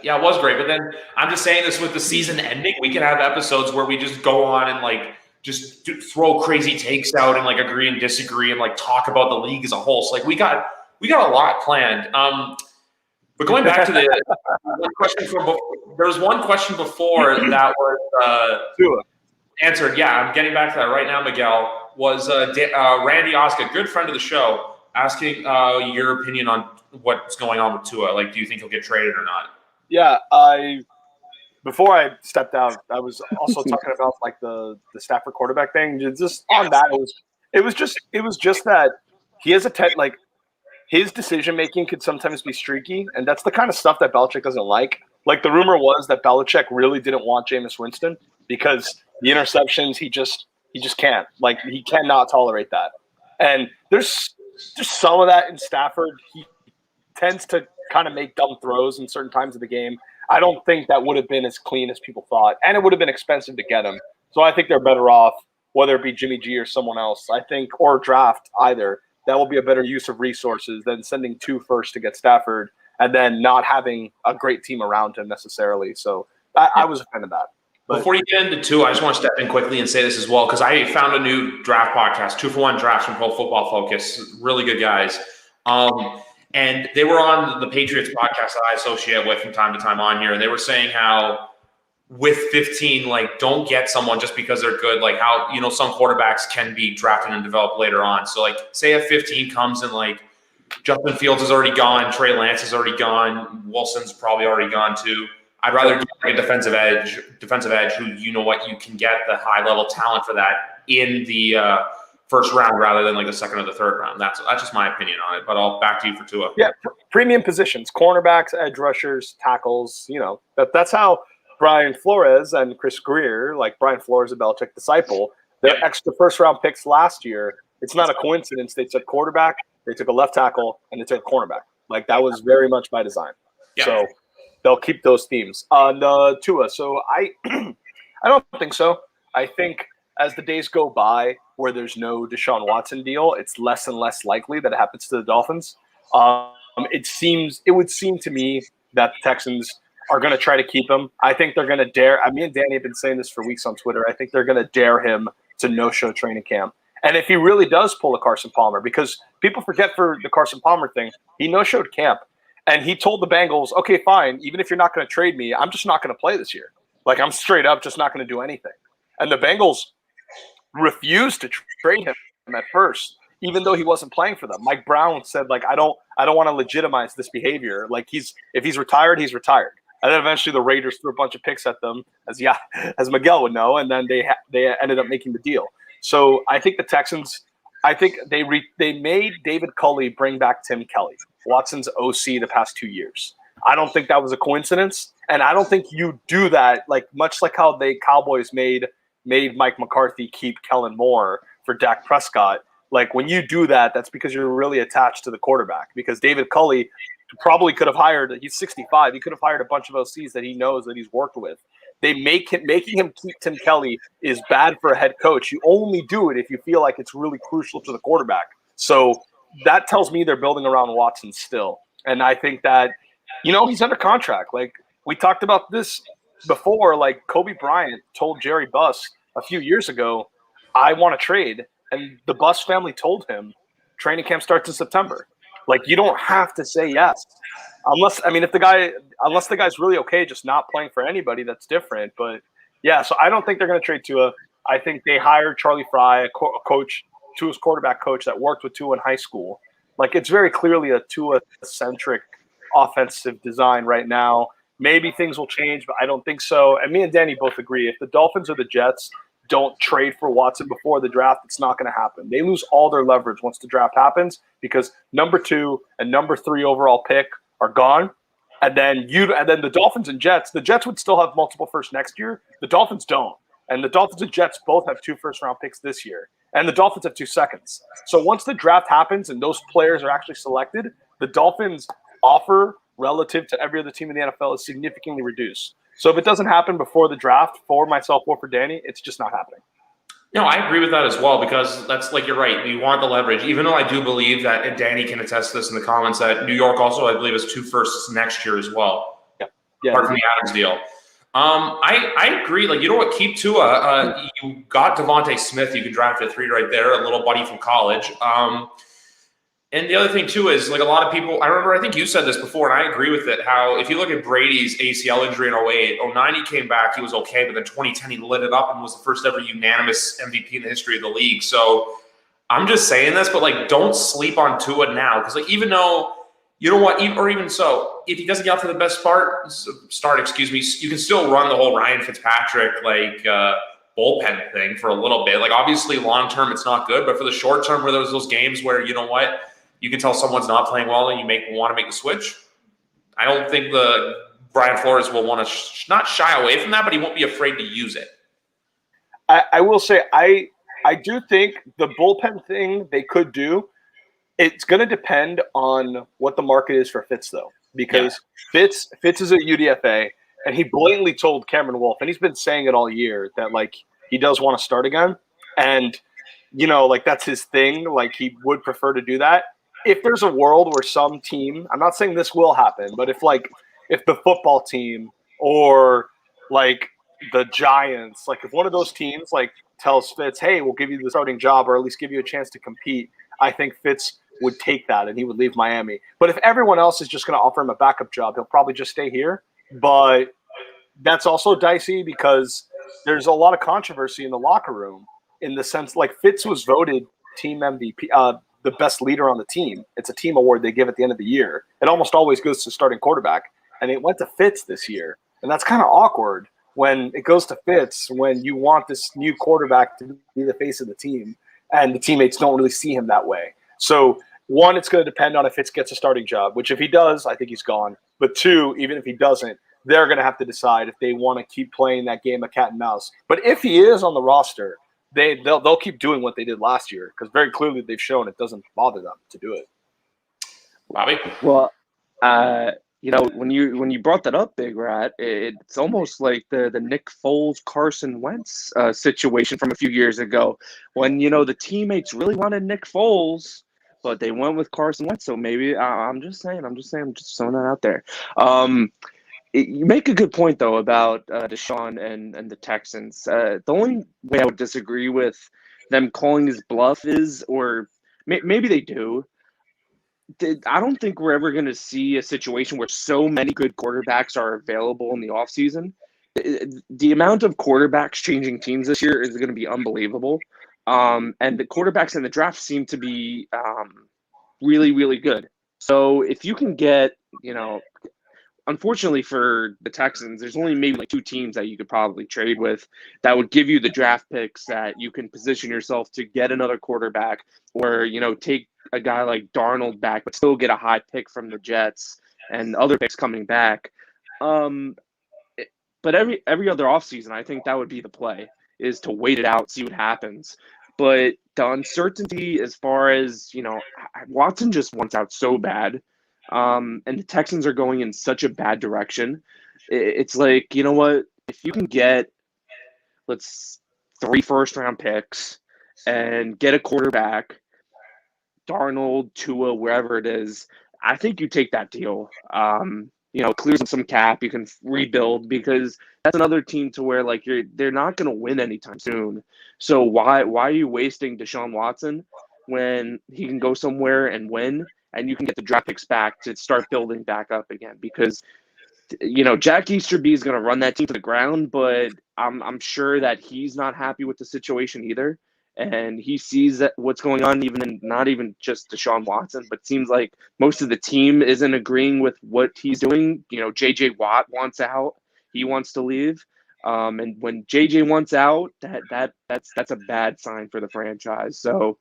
Yeah, it was great. But then I'm just saying this with the season ending, we can have episodes where we just go on and just throw crazy takes out and agree and disagree and talk about the league as a whole. So we got a lot planned. But going back to the one question there was one question before that was answered. Yeah, I'm getting back to that right now, Miguel. Was Randy Oscar, good friend of the show, asking your opinion on what's going on with Tua? Do you think he'll get traded or not? Yeah, before I stepped out, I was also talking about the Stafford quarterback thing. Just on that, it was just that he has his decision making could sometimes be streaky, and that's the kind of stuff that Belichick doesn't like. The rumor was that Belichick really didn't want Jameis Winston because the interceptions he just can't. He cannot tolerate that. And there's some of that in Stafford. He tends to kind of make dumb throws in certain times of the game. I don't think that would have been as clean as people thought, and it would have been expensive to get him. So I think they're better off, whether it be Jimmy G or someone else, I think, or draft either. That will be a better use of resources than sending 2 first to get Stafford and then not having a great team around him necessarily. So I was a fan of that. But before you get into 2, I just want to step in quickly and say this as well, because I found a new draft podcast, 2 for 1 Drafts from Pro Football Focus. Really good guys. And they were on the Patriots podcast that I associate with from time to time on here. And they were saying how with 15, don't get someone just because they're good. How, some quarterbacks can be drafted and developed later on. So say if 15 comes and Justin Fields is already gone, Trey Lance is already gone, Wilson's probably already gone too. I'd rather get a defensive edge who you can get the high level talent for that in the first round rather than like the second or the third round. That's just my opinion on it. But I'll back to you for Tua. Yeah, premium positions, cornerbacks, edge rushers, tackles. That's how Brian Flores and Chris Greer, like Brian Flores, a Belichick disciple, their extra first round picks last year. It's not a coincidence. They took quarterback, they took a left tackle, and they took a cornerback. Like that was very much by design. Yeah. So they'll keep those themes. On Tua, so I don't think so. I think as the days go by where there's no Deshaun Watson deal, it's less and less likely that it happens to the Dolphins. It would seem to me that the Texans are going to try to keep him. I think they're going to dare. Me and Danny have been saying this for weeks on Twitter. I think they're going to dare him to no-show training camp. And if he really does pull a Carson Palmer, because people forget for the Carson Palmer thing, he no-showed camp. And he told the Bengals, okay, fine, even if you're not going to trade me, I'm just not going to play this year. Like, I'm straight up just not going to do anything. And the Bengals refused to trade him at first, even though he wasn't playing for them. Mike Brown said, like, I don't want to legitimize this behavior. Like, if he's retired, he's retired. And then eventually the Raiders threw a bunch of picks at them, as Miguel would know, and then they ended up making the deal. So I think the Texans, they made David Culley bring back Tim Kelly, Watson's OC the past 2 years. I don't think that was a coincidence, and I don't think you do that, like much like how the Cowboys made Mike McCarthy keep Kellen Moore for Dak Prescott. Like when you do that, that's because you're really attached to the quarterback. Because David Culley probably could have hired. He's 65. He could have hired a bunch of OCs that he knows that he's worked with. Making him keep Tim Kelly is bad for a head coach. You only do it if you feel like it's really crucial to the quarterback. So that tells me they're building around Watson still. And I think that, he's under contract. Like we talked about this before, like Kobe Bryant told Jerry Buss a few years ago, I want to trade. And the Buss family told him training camp starts in September. Like you don't have to say yes. Unless the guy's really okay just not playing for anybody, that's different. But yeah, so I don't think they're going to trade Tua. I think they hired Charlie Fry, a coach, Tua's quarterback coach that worked with Tua in high school. Like it's very clearly a Tua-centric offensive design right now. Maybe things will change, but I don't think so. And me and Danny both agree. If the Dolphins or the Jets don't trade for Watson before the draft, it's not going to happen. They lose all their leverage once the draft happens because number 2 and number 3 overall pick are gone. And then the Dolphins and Jets, the Jets would still have multiple firsts next year. The Dolphins don't. And the Dolphins and Jets both have 2 first-round picks this year. And the Dolphins have 2 seconds. So once the draft happens and those players are actually selected, the Dolphins' offer relative to every other team in the NFL is significantly reduced. So if it doesn't happen before the draft for myself or for Danny, it's just not happening. No, I agree with that as well because that's like you're right. You want the leverage, even though I do believe that, and Danny can attest to this in the comments, that New York also, I believe, has 2 firsts next year as well. Yeah. Apart from the Adams deal. I agree. Like, you know what? Keep Tua. You got Devontae Smith. You can draft at 3 right there, a little buddy from college. And the other thing, too, is like a lot of people, I think you said this before, and I agree with it, how if you look at Brady's ACL injury in 08, 09 he came back, he was okay, but then 2010 he lit it up and was the first ever unanimous MVP in the history of the league. So I'm just saying this, but like don't sleep on Tua now because like even though, you know what, even so, if he doesn't get off to the best start, you can still run the whole Ryan Fitzpatrick bullpen thing for a little bit. Like obviously long term it's not good, but for the short term where there's those games where you know what, you can tell someone's not playing well and you want to make the switch. I don't think the Brian Flores will want to not shy away from that, but he won't be afraid to use it. I will say I do think the bullpen thing they could do. It's going to depend on what the market is for Fitz, though, because Fitz is a UDFA, and he blatantly told Cameron Wolf, and he's been saying it all year, that like he does want to start again, and like that's his thing. Like he would prefer to do that. If there's a world where some team, I'm not saying this will happen, but if the football team or like the Giants, like if one of those teams like tells Fitz, hey, we'll give you the starting job or at least give you a chance to compete, I think Fitz would take that and he would leave Miami. But if everyone else is just going to offer him a backup job, he'll probably just stay here. But that's also dicey because there's a lot of controversy in the locker room in the sense like Fitz was voted team MVP, the best leader on the team. It's a team award they give at the end of the year. It almost always goes to starting quarterback. And it went to Fitz this year. And that's kind of awkward when it goes to Fitz when you want this new quarterback to be the face of the team. and the teammates don't really see him that way. So one, it's going to depend on if Fitz gets a starting job, which if he does, I think he's gone. But two, even if he doesn't, they're going to have to decide if they want to keep playing that game of cat and mouse. But if he is on the roster, they'll keep doing what they did last year, because very clearly they've shown it doesn't bother them to do it. Bobby? Well, when you brought that up, Big Rat, it's almost like the Nick Foles, Carson Wentz situation from a few years ago, when the teammates really wanted Nick Foles, but they went with Carson Wentz. So maybe I'm just throwing that out there. You make a good point though about Deshaun and the Texans. The only way I would disagree with them calling his bluff is, or maybe they do. I don't think we're ever going to see a situation where so many good quarterbacks are available in the offseason. The amount of quarterbacks changing teams this year is going to be unbelievable. And the quarterbacks in the draft seem to be really, really good. So if you can get, unfortunately for the Texans, there's only maybe like 2 teams that you could probably trade with that would give you the draft picks that you can position yourself to get another quarterback, or, take a guy like Darnold back, but still get a high pick from the Jets and other picks coming back. But every other offseason, I think that would be the play, is to wait it out, see what happens. But the uncertainty as far as, Watson just wants out so bad. And the Texans are going in such a bad direction. It's like, you know what? If you can get, 3 first-round picks and get a quarterback, Darnold, Tua, wherever it is, I think you take that deal. Clears up some cap, you can rebuild, because that's another team to where they're not going to win anytime soon. So why are you wasting Deshaun Watson when he can go somewhere and win, and you can get the draft picks back to start building back up again? Because Jack Easterby is going to run that team to the ground, but I'm sure that he's not happy with the situation either. And he sees that what's going on, not even just Deshaun Watson, but it seems like most of the team isn't agreeing with what he's doing. J.J. Watt wants out; he wants to leave. And when J.J. wants out, that's a bad sign for the franchise. So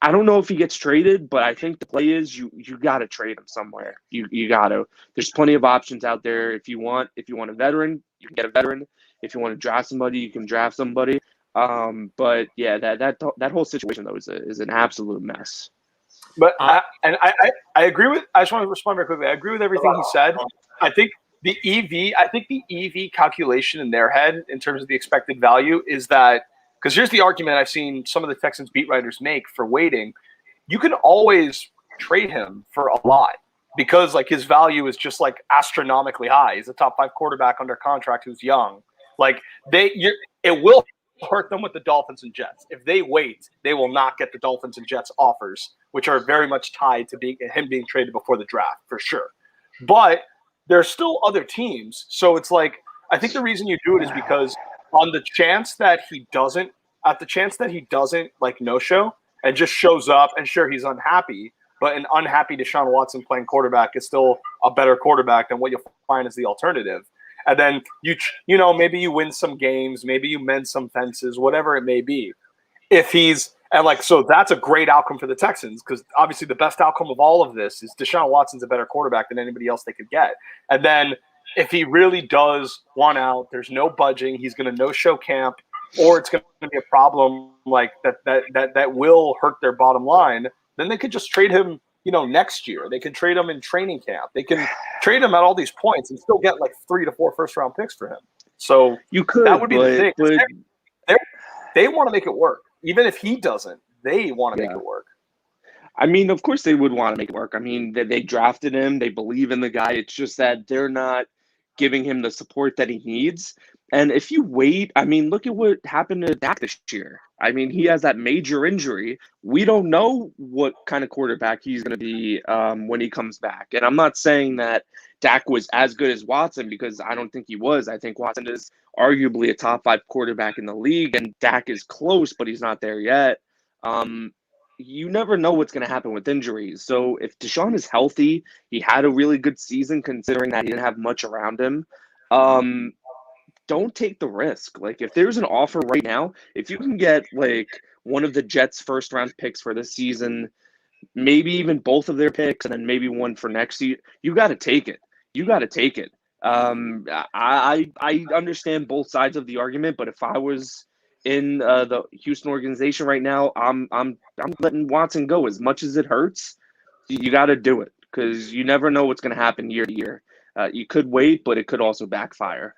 I don't know if he gets traded, but I think the play is you got to trade him somewhere. You got to. There's plenty of options out there. If you want a veteran, you can get a veteran. If you want to draft somebody, you can draft somebody. But yeah, that whole situation though is an absolute mess. But I agree with. I just want to respond very quickly. I agree with everything he said. I think the EV calculation in their head in terms of the expected value is that, because here's the argument I've seen some of the Texans beat writers make for waiting. You can always trade him for a lot, because his value is just astronomically high. He's a top 5 quarterback under contract who's young. It will hurt them with the Dolphins and Jets. If they wait, they will not get the Dolphins and Jets offers, which are very much tied to him being traded before the draft, for sure. But there's still other teams. So it's I think the reason you do it is because on the chance that he doesn't no-show and just shows up, and sure, he's unhappy, but an unhappy Deshaun Watson playing quarterback is still a better quarterback than what you'll find as the alternative. And then maybe you win some games, maybe you mend some fences, whatever it may be. So that's a great outcome for the Texans, because obviously the best outcome of all of this is Deshaun Watson's a better quarterback than anybody else they could get. And then if he really does want out, there's no budging. He's going to no-show camp, or it's going to be a problem that will hurt their bottom line. Then they could just trade him, next year. They can trade him in training camp. They can trade him at all these points and still get 3 to 4 first-round picks for him. So you could. That would be the thing. They want to make it work. Even if he doesn't, they want to make it work. I mean, of course they would want to make it work. I mean, they drafted him. They believe in the guy. It's just that they're not giving him the support that he needs. And if you wait, I mean, look at what happened to Dak this year. I mean, he has that major injury. We don't know what kind of quarterback he's going to be when he comes back. And I'm not saying that Dak was as good as Watson, because I don't think he was. I think Watson is arguably a top 5 quarterback in the league, and Dak is close, but he's not there yet. You never know what's going to happen with injuries. So if Deshaun is healthy, he had a really good season considering that he didn't have much around him. Don't take the risk. If there's an offer right now, if you can get one of the Jets' first-round picks for this season, maybe even both of their picks, and then maybe one for next year, you got to take it. You got to take it. I understand both sides of the argument, but if I was in the Houston organization right now, I'm letting Watson go. As much as it hurts, you got to do it because you never know what's going to happen year to year. You could wait, but it could also backfire.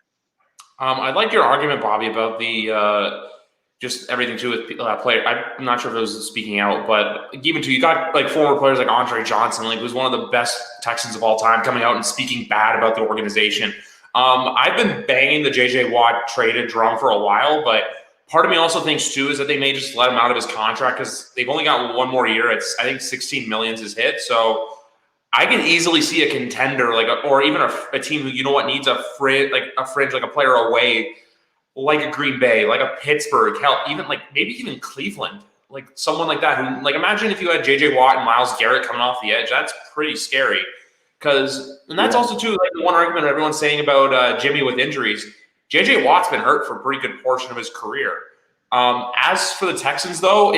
I like your argument, Bobby, about the just everything too with player. I'm not sure if it was speaking out, but even too, you got like former players like Andre Johnson, like who's one of the best Texans of all time, coming out and speaking bad about the organization. I've been banging the JJ Watt traded drum for a while, but part of me also thinks too is that they may just let him out of his contract because they've only got one more year. It's I think 16 million is his hit, so I can easily see a contender or even a team who needs a fringe, like a player away, like a Green Bay, like a Pittsburgh, hell, even like maybe even Cleveland, like someone like that. Who like imagine if you had JJ Watt and Myles Garrett coming off the edge. That's pretty scary. And that's also too like the one argument everyone's saying about Jimmy with injuries. JJ Watt's been hurt for a pretty good portion of his career. As for the Texans, though,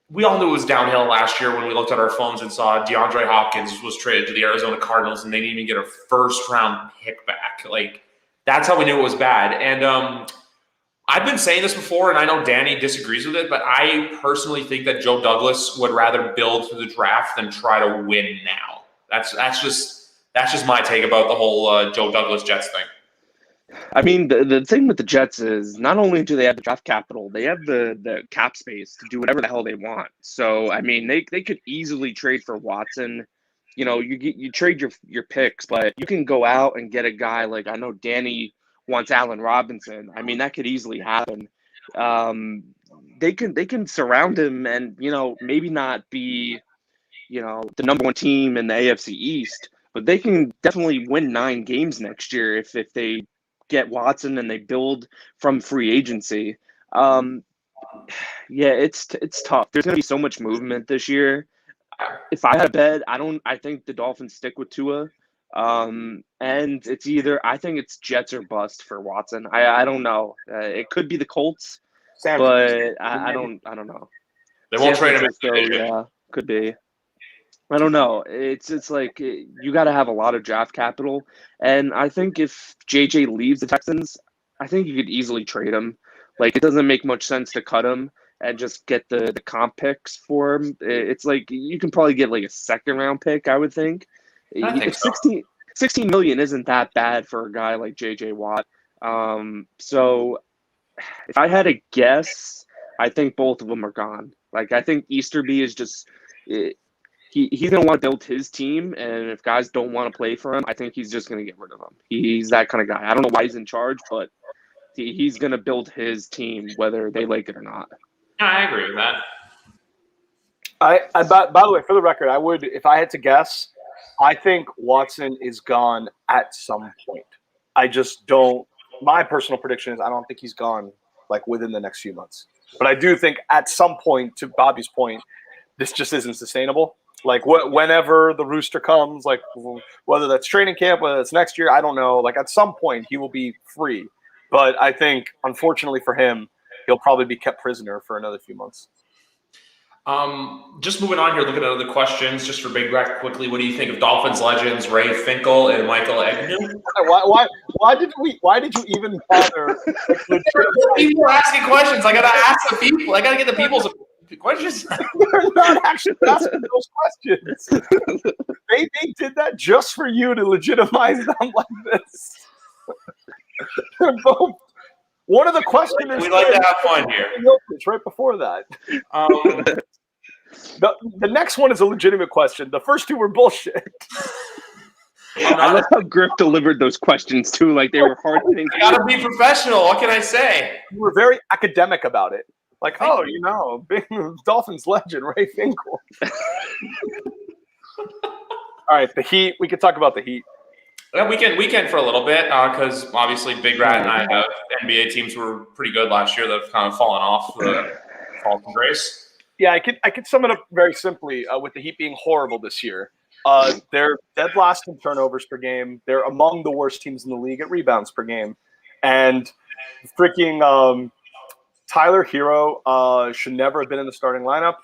we all knew it was downhill last year when we looked at our phones and saw DeAndre Hopkins was traded to the Arizona Cardinals and they didn't even get a first-round pick back. Like, that's how we knew it was bad. And I've been saying this before, and I know Danny disagrees with it, but I personally think that Joe Douglas would rather build through the draft than try to win now. That's just my take about the whole Joe Douglas Jets thing. I mean, the thing with the Jets is not only do they have the draft capital, they have the cap space to do whatever the hell they want. So, I mean, they could easily trade for Watson. You trade your picks, but you can go out and get a guy like I know Danny wants Allen Robinson. I mean, that could easily happen. They can surround him and, maybe not be, the number one team in the AFC East, but they can definitely win 9 games next year if they get Watson and they build from free agency. Yeah, it's tough. There's going to be so much movement this year. If I had a bet, I think the Dolphins stick with Tua. And it's I think it's Jets or bust for Watson. I don't know. It could be the Colts, but I don't know. They won't trade him. Yeah, could be. I don't know. It's like you got to have a lot of draft capital, and I think if JJ leaves the Texans, I think you could easily trade him. Like it doesn't make much sense to cut him and just get the comp picks for him. It's like you can probably get like a second round pick. I would think. I think 16 million isn't that bad for a guy like JJ Watt. So if I had to guess, I think both of them are gone. Like I think Easterby is just. He's going to want to build his team, and if guys don't want to play for him, I think he's just going to get rid of them. He's that kind of guy. I don't know why he's in charge, but he's going to build his team whether they like it or not. Yeah, I agree with that. By the way, for the record, I would, if I had to guess, I think Watson is gone at some point. I just don't. My personal prediction is I don't think he's gone like within the next few months. But I do think at some point, to Bobby's point, this just isn't sustainable. Like whenever the rooster comes, like whether that's training camp, whether it's next year, I don't know. Like at some point he will be free. But I think, unfortunately for him, he'll probably be kept prisoner for another few months. Just moving on here, looking at other questions, just for Big Rack quickly. What do you think of Dolphins legends Ray Finkel and Michael Agnew? Why did you even bother? People are asking questions. I gotta ask the people. I gotta get the people's questions. They're not actually asking those questions. They did that just for you to legitimize them like this. They're both. One of the questions we like to have fun here. Right before that. The next one is a legitimate question. The first two were bullshit. I love how Griff delivered those questions too, like they were hard to think. I gotta be professional. What can I say? You were very academic about it. Like, big Dolphins legend, Ray Finkel. All right, the Heat. We could talk about the Heat. Yeah, we can for a little bit because obviously Big Rat and I have NBA teams who were pretty good last year that have kind of fallen off the fall from grace. Yeah, I could sum it up very simply with the Heat being horrible this year. They're dead last in turnovers per game. They're among the worst teams in the league at rebounds per game, and freaking Tyler Hero should never have been in the starting lineup.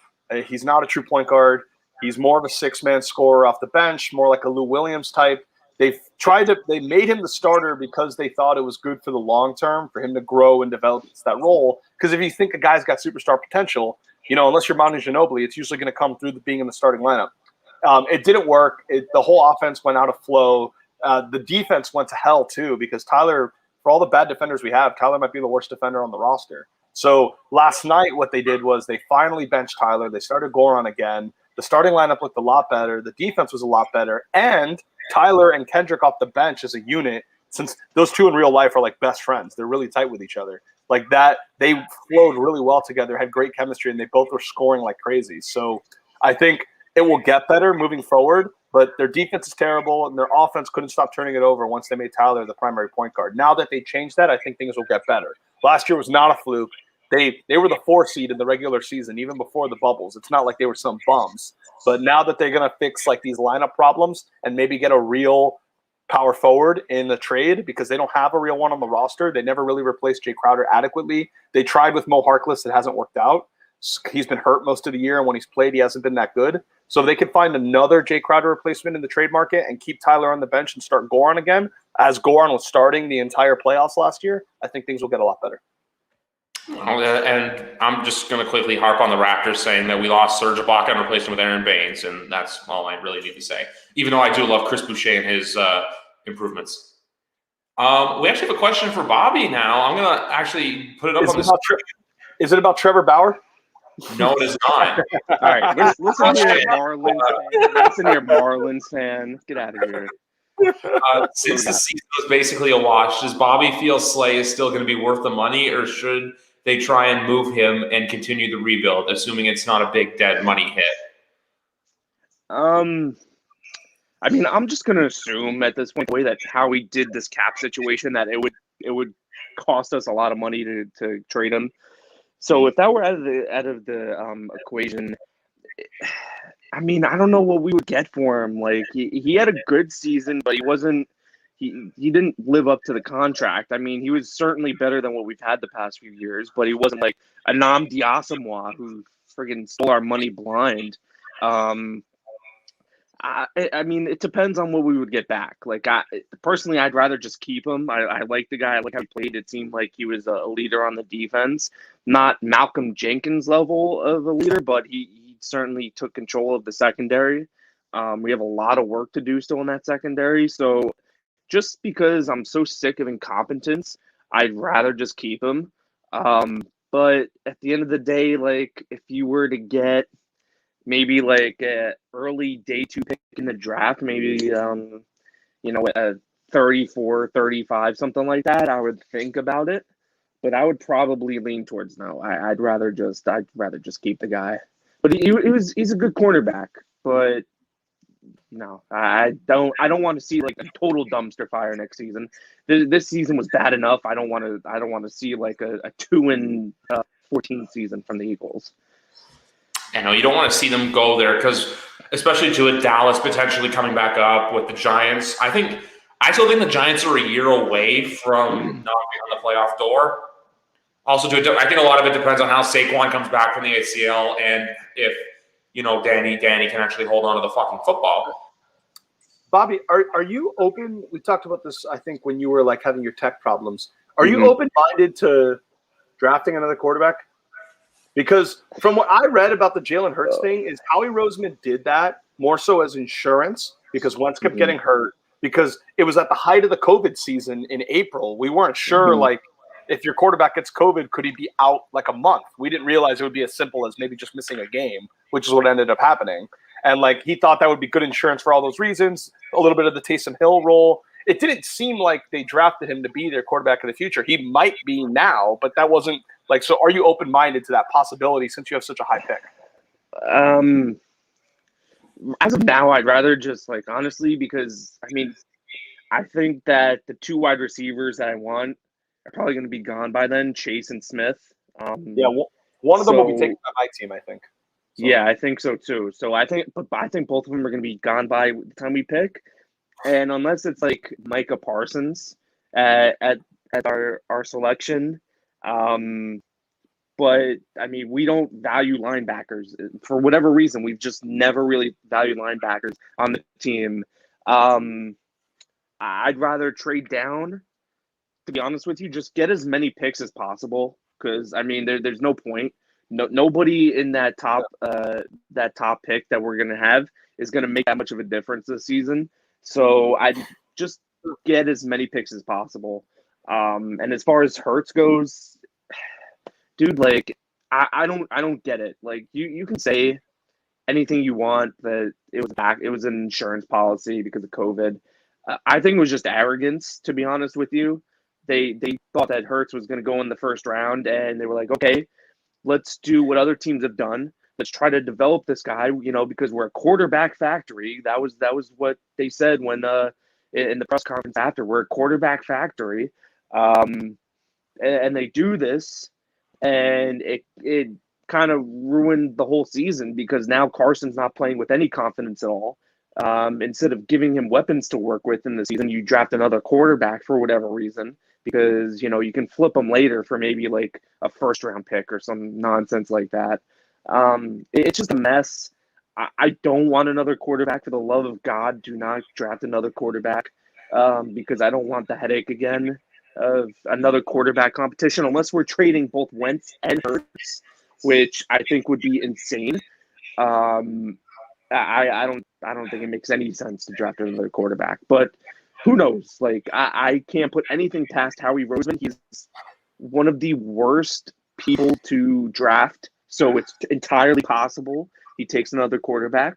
He's not a true point guard. He's more of a six-man scorer off the bench, more like a Lou Williams type. They made him the starter because they thought it was good for the long term for him to grow and develop that role. Because if you think a guy's got superstar potential, unless you're Manu Ginobili, it's usually going to come through being in the starting lineup. It didn't work. The whole offense went out of flow. The defense went to hell too because Tyler, for all the bad defenders we have, Tyler might be the worst defender on the roster. So last night what they did was they finally benched Tyler. They started Goran again. The starting lineup looked a lot better. The defense was a lot better. And Tyler and Kendrick off the bench as a unit, since those two in real life are like best friends. They're really tight with each other. Like that, they flowed really well together, had great chemistry, and they both were scoring like crazy. So I think it will get better moving forward, but their defense is terrible, and their offense couldn't stop turning it over once they made Tyler the primary point guard. Now that they changed that, I think things will get better. Last year was not a fluke. They were the 4 seed in the regular season, even before the bubbles. It's not like they were some bums. But now that they're going to fix like these lineup problems and maybe get a real power forward in the trade because they don't have a real one on the roster. They never really replaced Jay Crowder adequately. They tried with Mo Harkless. It hasn't worked out. He's been hurt most of the year, and when he's played, he hasn't been that good. So if they can find another Jay Crowder replacement in the trade market and keep Tyler on the bench and start Goran again, as Goran was starting the entire playoffs last year, I think things will get a lot better. And I'm just going to quickly harp on the Raptors saying that we lost Serge Ibaka and replaced him with Aaron Baines, and that's all I really need to say. Even though I do love Chris Boucher and his improvements. We actually have a question for Bobby now. I'm going to actually put it up on this. Is it about Trevor Bauer? No, it is not. All right, listen here, Marlins fan. Listen here, Marlins fan. Get out of here. Since the season was basically a wash, does Bobby feel Slay is still going to be worth the money, or should they try and move him and continue the rebuild, assuming it's not a big dead money hit? I mean, I'm just going to assume at this point, the way that how we did this cap situation, that it would cost us a lot of money to trade him. So if that were out of the equation, I mean, I don't know what we would get for him. Like he had a good season, but he didn't live up to the contract. I mean, he was certainly better than what we've had the past few years, but he wasn't like Anam Diasamoah who friggin' stole our money blind. I mean, it depends on what we would get back. Like, personally, I'd rather just keep him. I like the guy. I like how he played. It seemed like he was a leader on the defense. Not Malcolm Jenkins level of a leader, but he certainly took control of the secondary. We have a lot of work to do still in that secondary. So just because I'm so sick of incompetence, I'd rather just keep him. But at the end of the day, like, if you were to get maybe like an early day 2 pick in the draft, maybe, a 34, 35, something like that, I would think about it. But I would probably lean towards no. I'd rather just keep the guy. But he's a good cornerback. But no, I don't want to see like a total dumpster fire next season. This season was bad enough. I don't want to see like a 2-14 season from the Eagles. I know you don't want to see them go there because, especially to a Dallas potentially coming back up with the Giants. I still think the Giants are a year away from knocking on the playoff door. Also, I think a lot of it depends on how Saquon comes back from the ACL and if Danny can actually hold on to the fucking football. Bobby, are you open? We talked about this, I think, when you were like having your tech problems. Are you open-minded to drafting another quarterback? Because from what I read about the Jalen Hurts thing is Howie Roseman did that more so as insurance because Wentz kept getting hurt because it was at the height of the COVID season in April. We weren't sure, like, if your quarterback gets COVID, could he be out like a month? We didn't realize it would be as simple as maybe just missing a game, which is what ended up happening. And, like, he thought that would be good insurance for all those reasons, a little bit of the Taysom Hill role. It didn't seem like they drafted him to be their quarterback in the future. He might be now, but that wasn't – like, so are you open-minded to that possibility since you have such a high pick? As of now, I'd rather just, like, honestly, because, I mean, I think that the 2 wide receivers that I want are probably going to be gone by then, Chase and Smith. One of them will be taken by my team, I think. So. Yeah, I think so, too. So I think both of them are going to be gone by the time we pick. And unless it's, like, Micah Parsons at our selection, But I mean, we don't value linebackers for whatever reason. We've just never really valued linebackers on the team. I'd rather trade down, to be honest with you. Just get as many picks as possible, because I mean, there's no point. Nobody in that top pick that we're gonna have is gonna make that much of a difference this season. So I just get as many picks as possible. And as far as Hurts goes, dude, like I don't get it. Like you can say anything you want that it was an insurance policy because of COVID. I think it was just arrogance, to be honest with you. They thought that Hurts was going to go in the first round, and they were like, okay, let's do what other teams have done. Let's try to develop this guy, because we're a quarterback factory. That was what they said when in the press conference after. We're a quarterback factory, and they do this, and it kind of ruined the whole season, because now Carson's not playing with any confidence at all. Instead of giving him weapons to work with in the season, you draft another quarterback for whatever reason, because you can flip them later for maybe like a first round pick or some nonsense like that. It's just a mess. I don't want another quarterback. For the love of God, do not draft another quarterback, because I don't want the headache again of another quarterback competition, unless we're trading both Wentz and Hurts, which I think would be insane. I don't think it makes any sense to draft another quarterback, but who knows? Like I can't put anything past Howie Roseman. He's one of the worst people to draft, so it's entirely possible he takes another quarterback.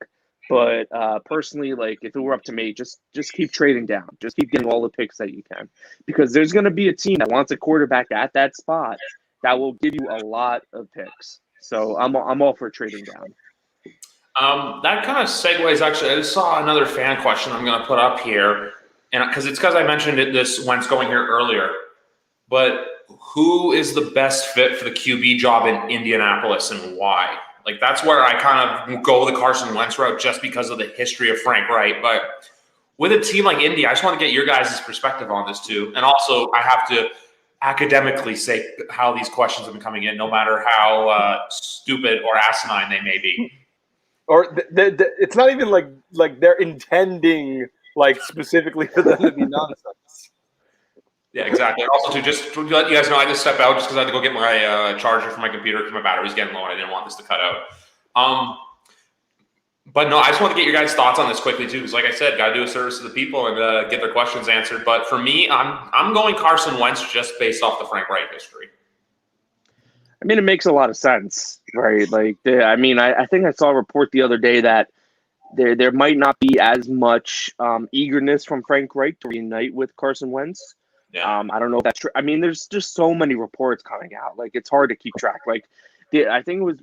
But personally, like if it were up to me, just keep trading down. Just keep getting all the picks that you can, because there's going to be a team that wants a quarterback at that spot that will give you a lot of picks. So I'm all for trading down. That kind of segues. Actually, I just saw another fan question I'm going to put up here, and because I mentioned this Wentz going here earlier, but who is the best fit for the QB job in Indianapolis and why? Like that's where I kind of go the Carson Wentz route, just because of the history of Frank Wright. But with a team like Indy, I just want to get your guys' perspective on this too, and also I have to academically say how these questions have been coming in, no matter how stupid or asinine they may be. Or it's not even like they're intending like specifically for them to be nonsense. Yeah, exactly. And also, just to let you guys know, I just stepped out just because I had to go get my charger for my computer because my battery's getting low and I didn't want this to cut out. But no, I just want to get your guys' thoughts on this quickly too, because like I said, got to do a service to the people and get their questions answered. But for me, I'm going Carson Wentz just based off the Frank Wright history. I mean, it makes a lot of sense, right? Like, I think I saw a report the other day that there might not be as much eagerness from Frank Wright to reunite with Carson Wentz. Yeah. I don't know if that's true. I mean, there's just so many reports coming out. Like, it's hard to keep track. Like, I think it was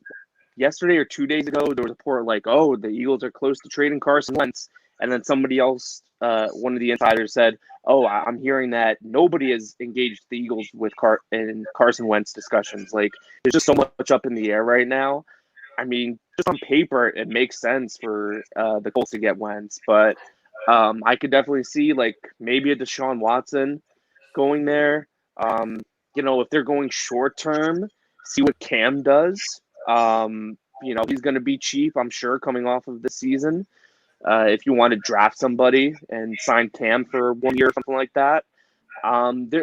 yesterday or 2 days ago, there was a report like, oh, the Eagles are close to trading Carson Wentz. And then somebody else, one of the insiders said, oh, I'm hearing that nobody has engaged the Eagles with in Carson Wentz discussions. Like, there's just so much up in the air right now. I mean, just on paper, it makes sense for the Colts to get Wentz. But I could definitely see, like, maybe a Deshaun Watson going there. If they're going short term, see what Cam does. He's going to be cheap, I'm sure, coming off of the season. If you want to draft somebody and sign Cam for 1 year or something like that,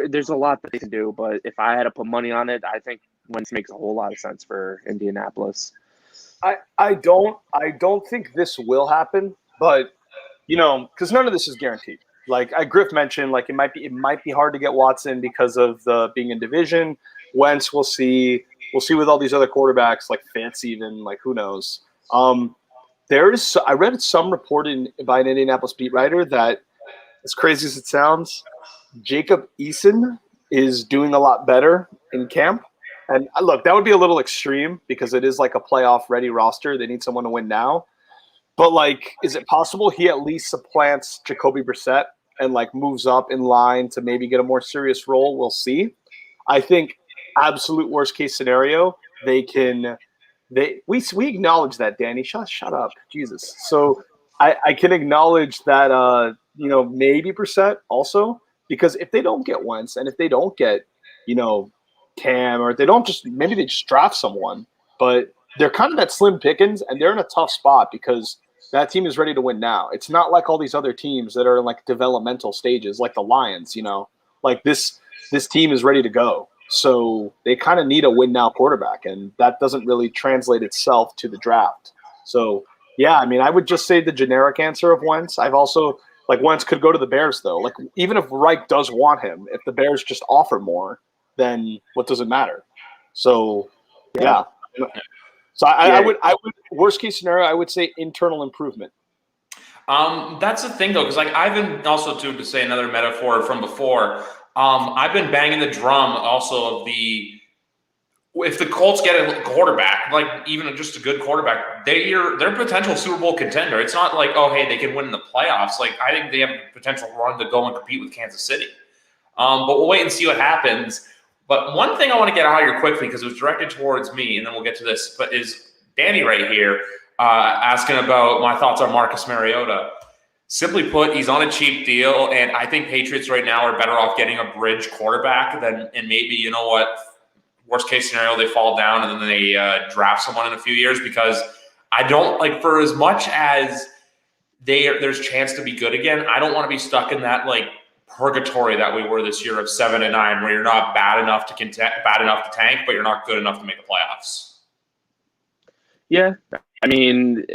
there's a lot that they can do. But if I had to put money on it, I think Wentz makes a whole lot of sense for Indianapolis. I don't think this will happen, but because none of this is guaranteed. Like Griff mentioned, like it might be hard to get Watson because of the being in division. Wentz, we'll see. We'll see with all these other quarterbacks like Fitz, even like who knows. I read some report by an Indianapolis beat writer that, as crazy as it sounds, Jacob Eason is doing a lot better in camp. And look, that would be a little extreme because it is like a playoff-ready roster. They need someone to win now. But, like, is it possible he at least supplants Jacoby Brissett and, like, moves up in line to maybe get a more serious role? We'll see. I think absolute worst-case scenario, we acknowledge that, Danny. Shut up. Jesus. So I can acknowledge that, maybe Brissett also, because if they don't get Wentz and if they don't get, Cam, or maybe they just draft someone, but they're kind of that slim pickings, and they're in a tough spot because that team is ready to win now. It's not like all these other teams that are in like developmental stages, like the Lions, like this team is ready to go. So they kind of need a win now quarterback, and that doesn't really translate itself to the draft. So yeah, I mean, I would just say the generic answer of Wentz. I've also like Wentz could go to the Bears though. Like even if Reich does want him, if the Bears just offer more, then what does it matter? So yeah. So I would worst case scenario, I would say internal improvement. That's the thing though, because like I've been also to say another metaphor from before. I've been banging the drum also of if the Colts get a quarterback, like even just a good quarterback, they're a potential Super Bowl contender. It's not like, oh, hey, they can win in the playoffs. Like I think they have a potential run to go and compete with Kansas City. But we'll wait and see what happens. But one thing I want to get out here quickly, because it was directed towards me, and then we'll get to this, but is Danny right here asking about my thoughts on Marcus Mariota. Simply put, he's on a cheap deal, and I think Patriots right now are better off getting a bridge quarterback and maybe, you know what, worst case scenario, they fall down and then they draft someone in a few years, because I don't like, for as much as there's chance to be good again, I don't want to be stuck in that like purgatory that we were this year of 7-9, where you're not bad enough to tank, but you're not good enough to make the playoffs. Yeah, I mean,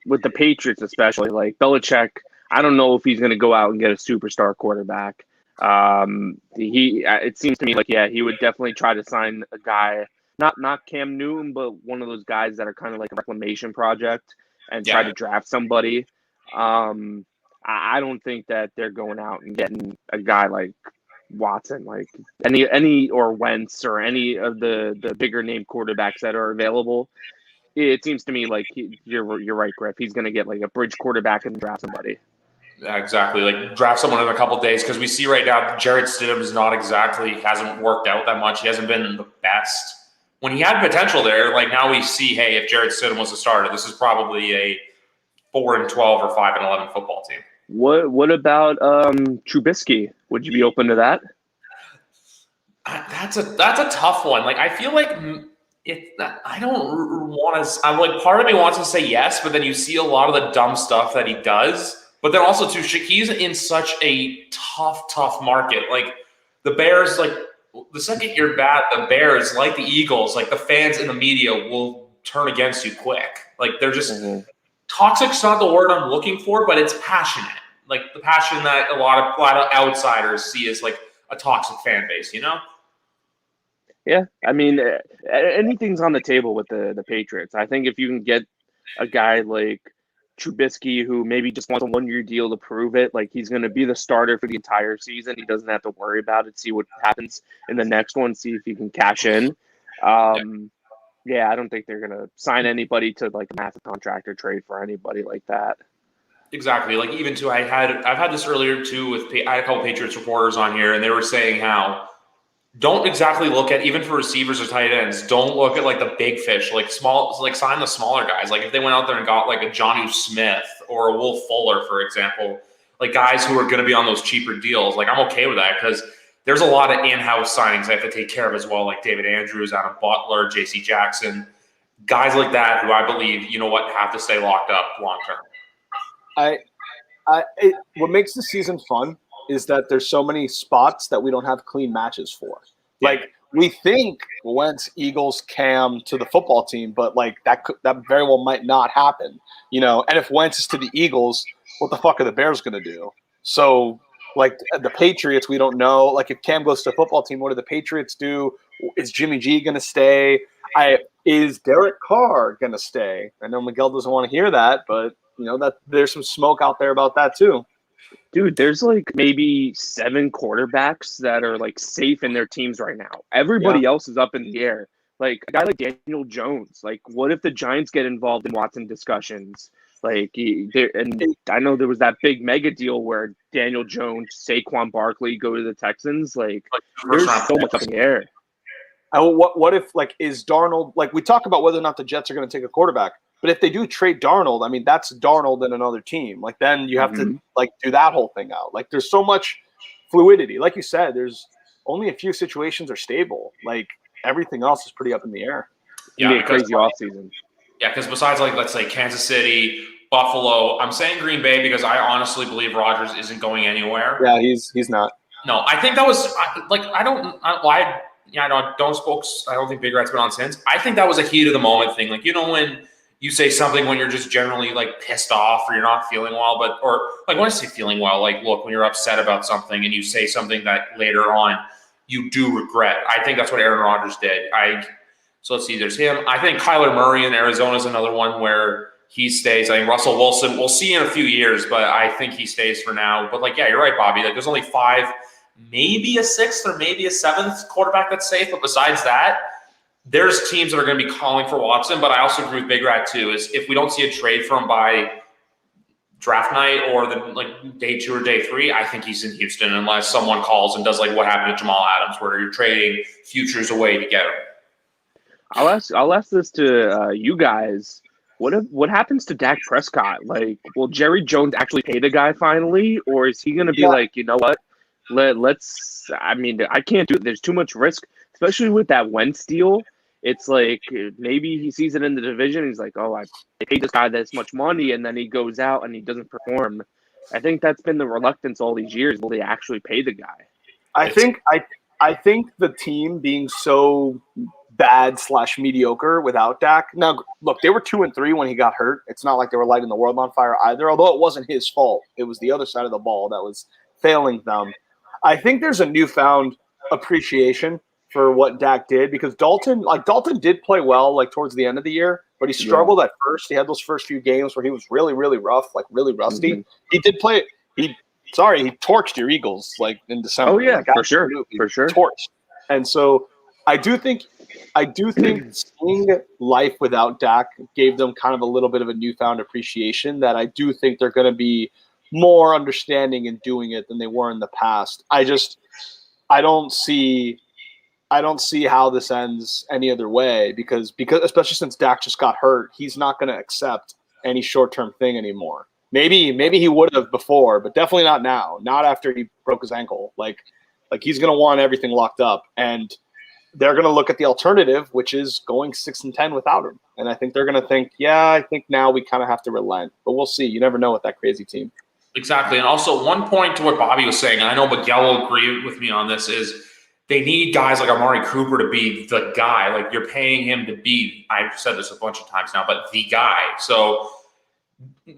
with the Patriots especially, like Belichick, I don't know if he's going to go out and get a superstar quarterback. It seems to me like, yeah, he would definitely try to sign a guy, not Cam Newton, but one of those guys that are kind of like a reclamation project and try to draft somebody. I don't think that they're going out and getting a guy like Watson, like any or Wentz or any of the bigger name quarterbacks that are available. It seems to me like you're right, Griff. He's going to get like a bridge quarterback and draft somebody. Yeah, exactly. Like draft someone in a couple of days, because we see right now Jarrett Stidham hasn't worked out that much. He hasn't been the best. When he had potential there, like now we see, hey, if Jarrett Stidham was a starter, this is probably a 4-12 or 5-11 football team. What about Trubisky? Would you be open to that? That's a tough one. Like I feel like I don't want to. I'm like, part of me wants to say yes, but then you see a lot of the dumb stuff that he does. But then also too, he's in such a tough market. Like the Bears, like the second you're bad, the Bears, like the Eagles, like the fans and the media will turn against you quick. Like they're just toxic's not the word I'm looking for, but it's passionate. Like the passion that a lot of outsiders see as like a toxic fan base, you know? Yeah, I mean, anything's on the table with the Patriots. I think if you can get a guy like Trubisky, who maybe just wants a 1-year deal to prove it, like he's going to be the starter for the entire season. He doesn't have to worry about it. See what happens in the next one. See if he can cash in. Yeah, I don't think they're going to sign anybody to like a massive contract or trade for anybody like that. Exactly. Like even too, I've had this earlier too I had a couple Patriots reporters on here, and they were saying how don't exactly look at, even for receivers or tight ends, don't look at like the big fish, like sign the smaller guys. Like if they went out there and got like a Jonnu Smith or a Will Fuller, for example, like guys who are going to be on those cheaper deals, like I'm okay with that, because there's a lot of in-house signings I have to take care of as well, like David Andrews, Adam Butler, JC Jackson, guys like that who I believe, you know what, have to stay locked up long term. What makes the season fun is that there's so many spots that we don't have clean matches for. Like we think Wentz, Eagles, Cam to the football team, but like that very well might not happen, you know. And if Wentz is to the Eagles, what the fuck are the Bears going to do? So like the Patriots, we don't know. Like if Cam goes to the football team, what do the Patriots do? Is Jimmy G going to stay? Is Derek Carr going to stay? I know Miguel doesn't want to hear that, but you know that there's some smoke out there about that too. Dude, there's like maybe 7 quarterbacks that are like safe in their teams right now. Everybody else is up in the air. Like a guy like Daniel Jones. Like, what if the Giants get involved in Watson discussions? Like, and I know there was that big mega deal where Daniel Jones, Saquon Barkley go to the Texans. Like there's so much up in the air. What if like is Darnold? Like we talk about whether or not the Jets are going to take a quarterback. But if they do trade Darnold, I mean, that's Darnold and another team. Like then you have to like do that whole thing out. Like there's so much fluidity. Like you said, there's only a few situations are stable. Like everything else is pretty up in the air. It'll be a crazy offseason. Yeah, because besides, like, let's say Kansas City, Buffalo, I'm saying Green Bay because I honestly believe Rodgers isn't going anywhere. Yeah, he's not. No, I think that was like I don't think Big Rat's been on since. I think that was a heat of the moment thing. Like, when you say something when you're just generally like pissed off or you're not feeling well, or like when I say feeling well, like look, when you're upset about something and you say something that later on you do regret. I think that's what Aaron Rodgers did. So let's see, there's him. I think Kyler Murray in Arizona is another one where he stays. I think Russell Wilson, we'll see in a few years, but I think he stays for now. But like, yeah, you're right, Bobby. Like, there's only 5, maybe a 6th or maybe a 7th quarterback that's safe. But besides that, there's teams that are going to be calling for Watson. But I also agree with Big Rat too. Is if we don't see a trade for him by draft night or day 2 or day 3, I think he's in Houston unless someone calls and does like what happened to Jamal Adams, where you're trading futures away to get him. I'll ask this to you guys. What happens to Dak Prescott? Like, will Jerry Jones actually pay the guy finally, or is he going to be like, you know what? Let's. I mean, I can't do it. There's too much risk, especially with that Wentz deal. It's like maybe he sees it in the division. He's like, oh, I paid this guy this much money, and then he goes out and he doesn't perform. I think that's been the reluctance all these years. Will they actually pay the guy? I think the team being so bad/mediocre without Dak. Now, look, they were 2-3 when he got hurt. It's not like they were lighting the world on fire either, although it wasn't his fault. It was the other side of the ball that was failing them. I think there's a newfound appreciation for what Dak did because Dalton did play well like towards the end of the year, but he struggled at first. He had those first few games where he was really, really rough, like really rusty. Mm-hmm. He did play he torched your Eagles like in December. Oh yeah, like, for sure. Torched. And so I do think seeing life without Dak gave them kind of a little bit of a newfound appreciation that I do think they're going to be more understanding in doing it than they were in the past. I don't see how this ends any other way because especially since Dak just got hurt, he's not going to accept any short-term thing anymore. Maybe he would have before, but definitely not now. Not after he broke his ankle. Like he's going to want everything locked up, and they're going to look at the alternative, which is going 6-10 without him. And I think they're going to think, yeah, I think now we kind of have to relent. But we'll see. You never know with that crazy team. Exactly. And also one point to what Bobby was saying, and I know Miguel will agree with me on this, is they need guys like Amari Cooper to be the guy. Like you're paying him to be, I've said this a bunch of times now, but the guy. So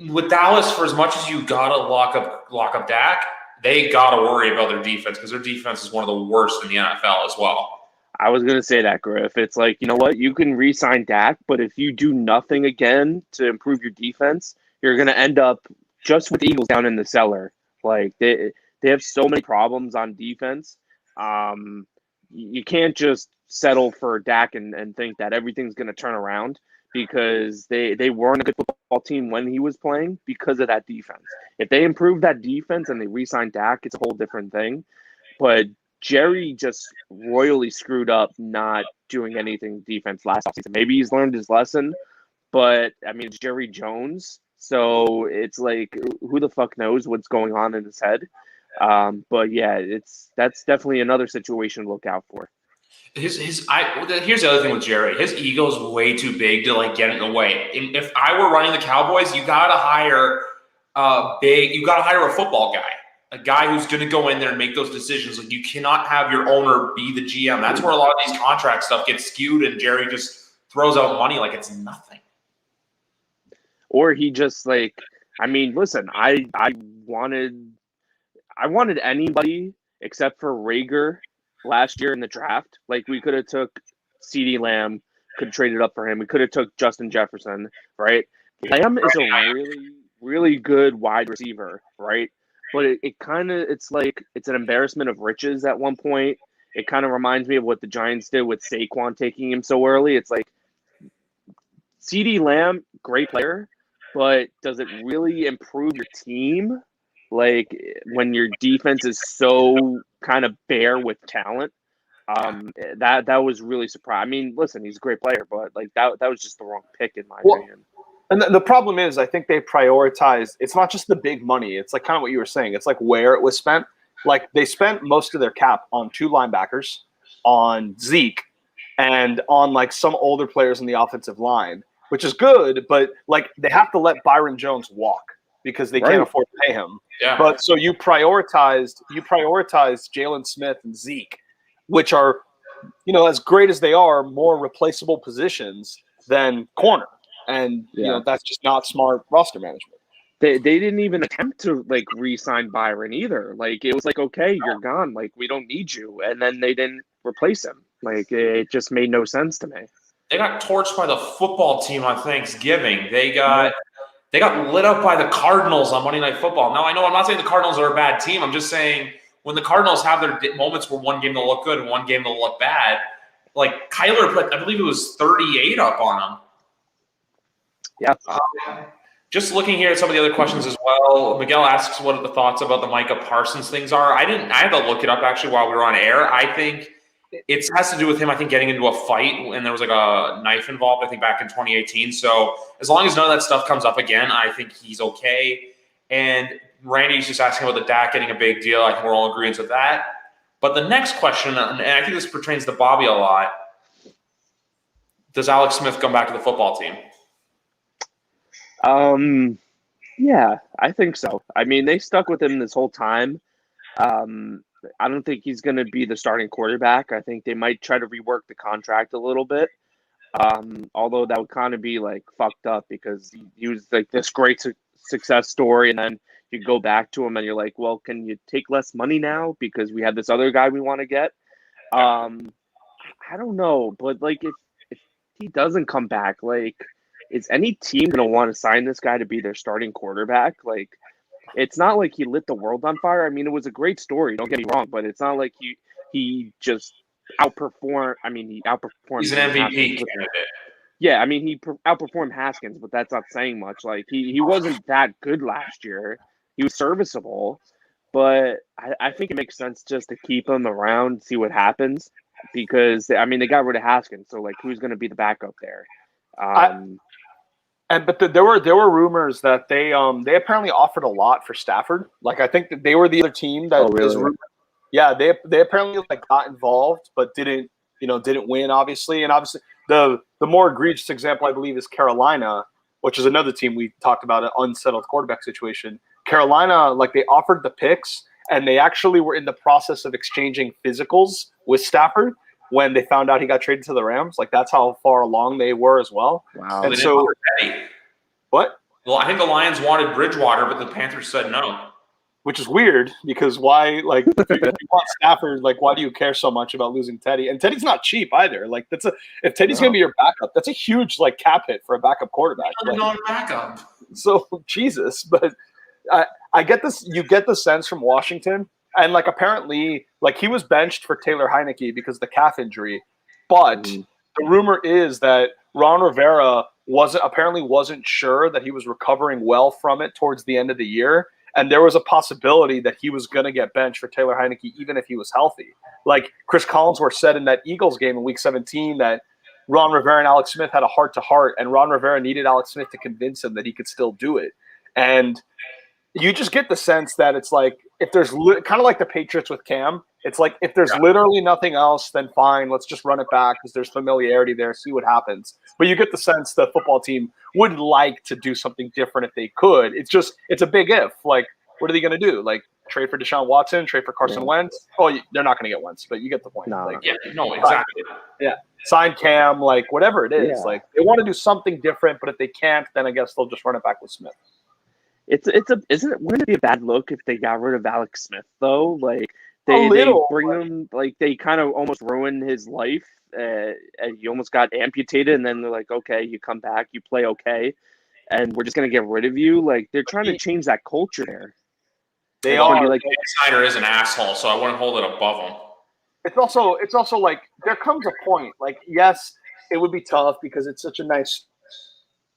with Dallas, for as much as you got to lock up Dak, they got to worry about their defense because their defense is one of the worst in the NFL as well. I was going to say that, Griff. It's like, you know what? You can re-sign Dak, but if you do nothing again to improve your defense, you're going to end up just with the Eagles down in the cellar. Like, they have so many problems on defense. You can't just settle for Dak and think that everything's going to turn around because they weren't a good football team when he was playing because of that defense. If they improve that defense and they re-sign Dak, it's a whole different thing. But Jerry just royally screwed up not doing anything defense last offseason. Maybe he's learned his lesson, but I mean, it's Jerry Jones, so it's like who the fuck knows what's going on in his head. But yeah, that's definitely another situation to look out for. Here's the other thing with Jerry. His ego's way too big to like get in the way. And if I were running the Cowboys, you gotta hire a football guy. A guy who's going to go in there and make those decisions. Like you cannot have your owner be the GM. That's where a lot of these contract stuff gets skewed, and Jerry just throws out money like it's nothing. Or he just like, I mean, listen, I wanted anybody except for Rager last year in the draft. Like we could have took CeeDee Lamb, could have traded up for him. We could have took Justin Jefferson, right? Lamb is a really, really good wide receiver, right? But it's like it's an embarrassment of riches at one point. It kind of reminds me of what the Giants did with Saquon taking him so early. It's like CeeDee Lamb, great player, but does it really improve your team? Like when your defense is so kind of bare with talent, that was really surprising. I mean, listen, he's a great player, but like that was just the wrong pick in my opinion. And the problem is, I think they prioritize. It's not just the big money. It's like kind of what you were saying. It's like where it was spent. like they spent most of their cap on 2 linebackers, on Zeke, and on like some older players in the offensive line, which is good, but like they have to let Byron Jones walk because they can't afford to pay him. Yeah. But so you prioritized Jalen Smith and Zeke, which are, as great as they are, more replaceable positions than corner. And that's just not smart roster management. They didn't even attempt to like re-sign Byron either. Like it was like, okay, you're gone. Like we don't need you. And then they didn't replace him. Like it just made no sense to me. They got torched by the football team on Thanksgiving. They got lit up by the Cardinals on Monday Night Football. Now, I know I'm not saying the Cardinals are a bad team. I'm just saying when the Cardinals have their moments where one game they'll look good and one game they'll look bad, like Kyler put, I believe it was 38 up on them. Yeah. Just looking here at some of the other questions as well. Miguel asks what the thoughts about the Micah Parsons things are. I had to look it up actually while we were on air. I think it has to do with him, I think, getting into a fight, and there was like a knife involved, I think, back in 2018. So as long as none of that stuff comes up again, I think he's okay. And Randy's just asking about the Dak getting a big deal. I think we're all in agreement with that. But the next question, and I think this pertains to Bobby a lot, does Alex Smith come back to the football team? Yeah, I think so. I mean, they stuck with him this whole time. I don't think he's going to be the starting quarterback. I think they might try to rework the contract a little bit. Although that would kind of be like fucked up because he was like this great success story. And then you go back to him and you're like, well, can you take less money now? Because we have this other guy we want to get. I don't know, but like if he doesn't come back, like, is any team going to want to sign this guy to be their starting quarterback? Like, it's not like he lit the world on fire. I mean, it was a great story. Don't get me wrong, but it's not like he just outperformed. I mean, he outperformed. He's an MVP candidate. Yeah, I mean, he outperformed Haskins, but that's not saying much. Like, he wasn't that good last year. He was serviceable, but I think it makes sense just to keep him around, see what happens, because, I mean, they got rid of Haskins, so, like, who's going to be the backup there? But there were rumors that they apparently offered a lot for Stafford. Like I think that they were the other team that is rumored. Yeah, they apparently like got involved but didn't win obviously. And obviously the more egregious example I believe is Carolina, which is another team we talked about, an unsettled quarterback situation. Carolina, like they offered the picks and they actually were in the process of exchanging physicals with Stafford when they found out he got traded to the Rams. Like that's how far along they were as well. Wow. And so what? Well, I think the Lions wanted Bridgewater, but the Panthers said no. Which is weird because why, like, if you want Stafford, like, why do you care so much about losing Teddy? And Teddy's not cheap either. Like, if Teddy's going to be your backup, that's a huge, like, cap hit for a backup quarterback. Like, backup. So, Jesus. But I get this. You get the sense from Washington. And, like, apparently, like, he was benched for Taylor Heineke because of the calf injury. But the rumor is that Ron Rivera wasn't sure that he was recovering well from it towards the end of the year. And there was a possibility that he was going to get benched for Taylor Heineke even if he was healthy. Like Chris Collinsworth said in that Eagles game in Week 17 that Ron Rivera and Alex Smith had a heart-to-heart, and Ron Rivera needed Alex Smith to convince him that he could still do it. And you just get the sense that it's like if there's kind of like the Patriots with Cam. It's like if there's literally nothing else, then fine, let's just run it back because there's familiarity there, see what happens. But you get the sense the football team would like to do something different if they could. It's a big if. Like, what are they going to do? Like, trade for Deshaun Watson, trade for Carson Wentz? Oh, they're not going to get Wentz, but you get the point. No. Like, exactly. Yeah, sign Cam, like whatever it is. Yeah. Like they want to do something different, but if they can't, then I guess they'll just run it back with Smith. Wouldn't it be a bad look if they got rid of Alex Smith though? Like they bring him, like they kind of almost ruin his life. And he almost got amputated, and then they're like, okay, you come back, you play okay, and we're just gonna get rid of you. Like they're trying to change that culture there. They are. Like Snyder is an asshole, so I wouldn't hold it above him. It's also like there comes a point. Like yes, it would be tough because it's such a nice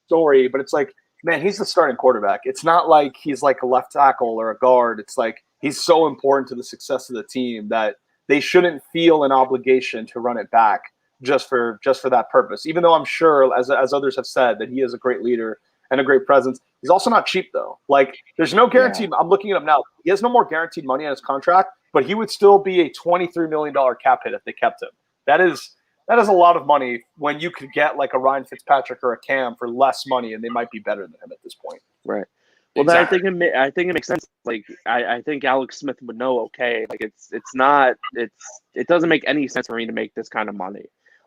story, but it's like, man, he's the starting quarterback. It's not like he's like a left tackle or a guard. It's like he's so important to the success of the team that they shouldn't feel an obligation to run it back just for that purpose. Even though I'm sure, as others have said, that he is a great leader and a great presence. He's also not cheap though. Like there's no guaranteed. Yeah. I'm looking it up now. He has no more guaranteed money on his contract, but he would still be a $23 million cap hit if they kept him. That is a lot of money when you could get like a Ryan Fitzpatrick or a Cam for less money, and they might be better than him at this point. Right. Well, Exactly. then I think it makes sense. Like I think Alex Smith would know. Okay, like it doesn't make any sense for me to make this kind of money.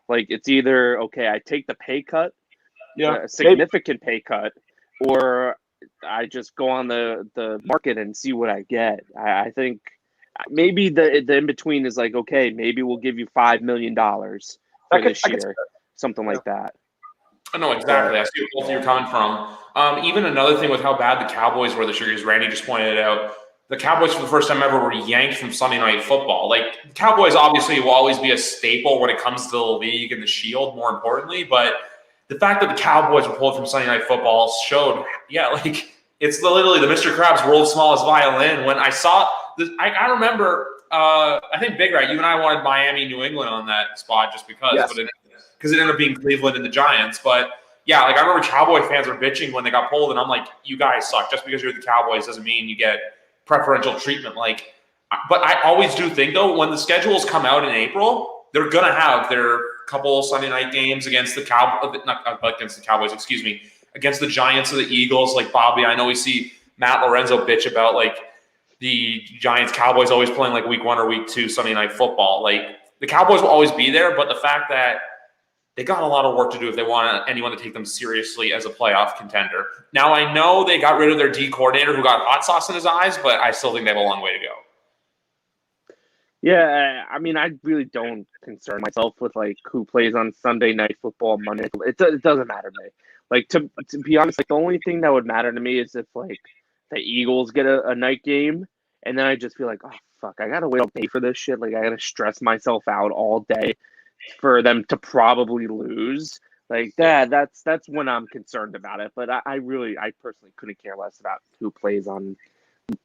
Like it's either okay, I take the pay cut, a significant pay cut, or I just go on the market and see what I get. I think maybe the in between is like, okay, maybe we'll give you $5 million for this year, something like that. I know exactly. I see where both you're coming from. Even another thing with how bad the Cowboys were this year, as Randy just pointed it out, the Cowboys for the first time ever were yanked from Sunday Night Football. Like the Cowboys obviously will always be a staple when it comes to the league and the Shield, more importantly, but the fact that the Cowboys were pulled from Sunday Night Football showed, like it's literally the Mr. Krabs' world's smallest violin. When I saw this, I remember, I think Big Rat, you and I wanted Miami, New England on that spot just because, Yes. but because it ended up being Cleveland and the Giants. But yeah, like I remember Cowboy fans were bitching when they got pulled, and I'm like, you guys suck. Just because you're the Cowboys doesn't mean you get preferential treatment. Like, but I always do think though, when the schedules come out in April, they're gonna have their couple Sunday night games against the Cowboys, excuse me, against the Giants or the Eagles. Like Bobby, I know we see Matt Lorenzo bitch about like the Giants Cowboys always playing like week 1 or week 2 Sunday Night Football. Like the Cowboys will always be there, but the fact that they got a lot of work to do if they want anyone to take them seriously as a playoff contender. Now, I know they got rid of their D coordinator who got hot sauce in his eyes, but I still think they have a long way to go. Yeah, I mean, I really don't concern myself with like who plays on Sunday Night Football, Monday. It doesn't matter to me. Like to be honest, like the only thing that would matter to me is if like the Eagles get a night game, and then I just feel like, oh fuck, I gotta wait all day for this shit. Like I gotta stress myself out all day for them to probably lose. Like that's when I'm concerned about it. But I personally couldn't care less about who plays on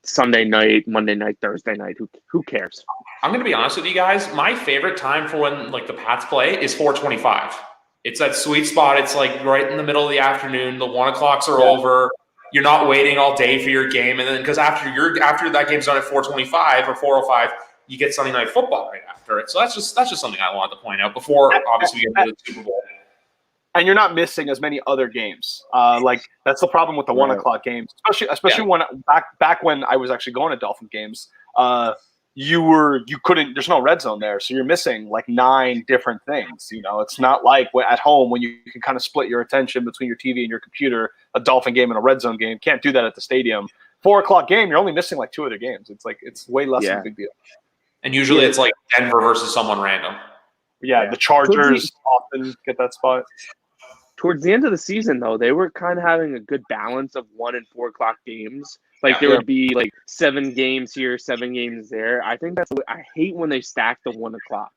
Sunday night, Monday night, Thursday night. Who cares? I'm going to be honest with you guys. My favorite time for when like the Pats play is 4:25. It's that sweet spot. It's like right in the middle of the afternoon. The 1 o'clocks are over. You're not waiting all day for your game, and then because after that game's done at 4:25 or 4:05, you get Sunday Night Football right after it. So that's just something I wanted to point out before obviously we get to the Super Bowl. And you're not missing as many other games. Like that's the problem with the 1 o'clock games, especially when back when I was actually going to Dolphin games. You couldn't. There's no red zone there, so you're missing like 9 different things. You know, it's not like at home when you can kind of split your attention between your TV and your computer. A Dolphin game and a red zone game can't do that at the stadium. 4 o'clock game, you're only missing like 2 other games. It's way less of a big deal. And usually it's like Denver versus someone random. Yeah, the Chargers often get that spot. Towards the end of the season, though, they were kind of having a good balance of 1 and 4 o'clock games. Like there would be like 7 games here, 7 games there. I think I hate when they stack the 1 o'clock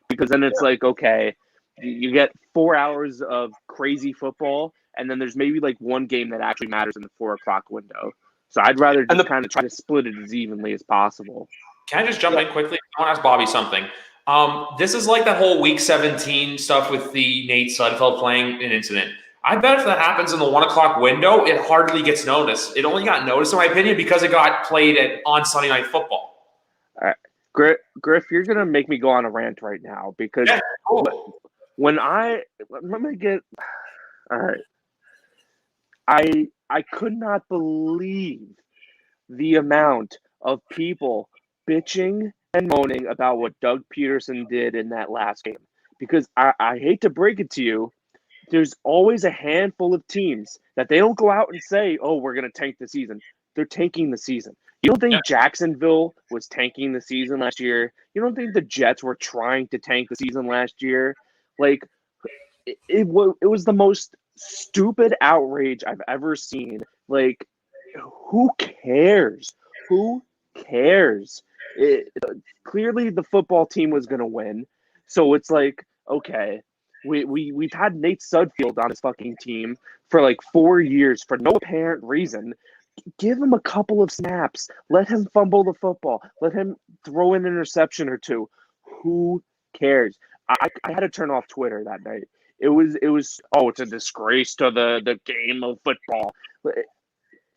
because then it's like, okay, you get 4 hours of crazy football, and then there's maybe like 1 game that actually matters in the 4 o'clock window. So I'd rather just kind of try to split it as evenly as possible. Can I just jump in quickly? I want to ask Bobby something. This is like that whole Week 17 stuff with the Nate Sudfeld playing an incident. I bet if that happens in the 1 o'clock window, it hardly gets noticed. It only got noticed, in my opinion, because it got played on Sunday Night Football. All right. Griff, you're going to make me go on a rant right now because when let me get – all right. I could not believe the amount of people bitching and moaning about what Doug Peterson did in that last game. Because I hate to break it to you, there's always a handful of teams that they don't go out and say, oh, we're going to tank the season. They're tanking the season. You don't think Jacksonville was tanking the season last year? You don't think the Jets were trying to tank the season last year? Like, it was the most stupid outrage I've ever seen. Like, who cares? Who cares? Clearly the football team was going to win. So it's like, okay, we've had Nate Sudfeld on his fucking team for like 4 years for no apparent reason. Give him a couple of snaps. Let him fumble the football. Let him throw an interception or 2. Who cares? I had to turn off Twitter that night. It was it's a disgrace to the game of football.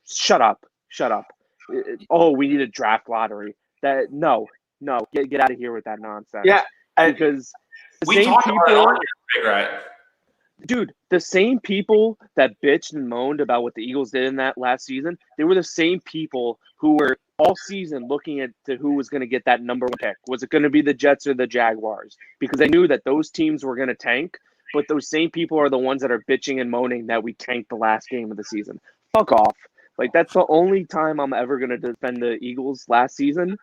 Shut up. Oh, we need a draft lottery. No, No, get out of here with that nonsense. Yeah, because the We same talked about it people, on here, right? dude, the same people that bitched and moaned about what the Eagles did in that last season, they were the same people who were all season looking at to who was going to get that number 1 pick. Was it going to be the Jets or the Jaguars? Because they knew that those teams were going to tank, but those same people are the ones that are bitching and moaning that we tanked the last game of the season. Fuck off. Like, that's the only time I'm ever going to defend the Eagles last season.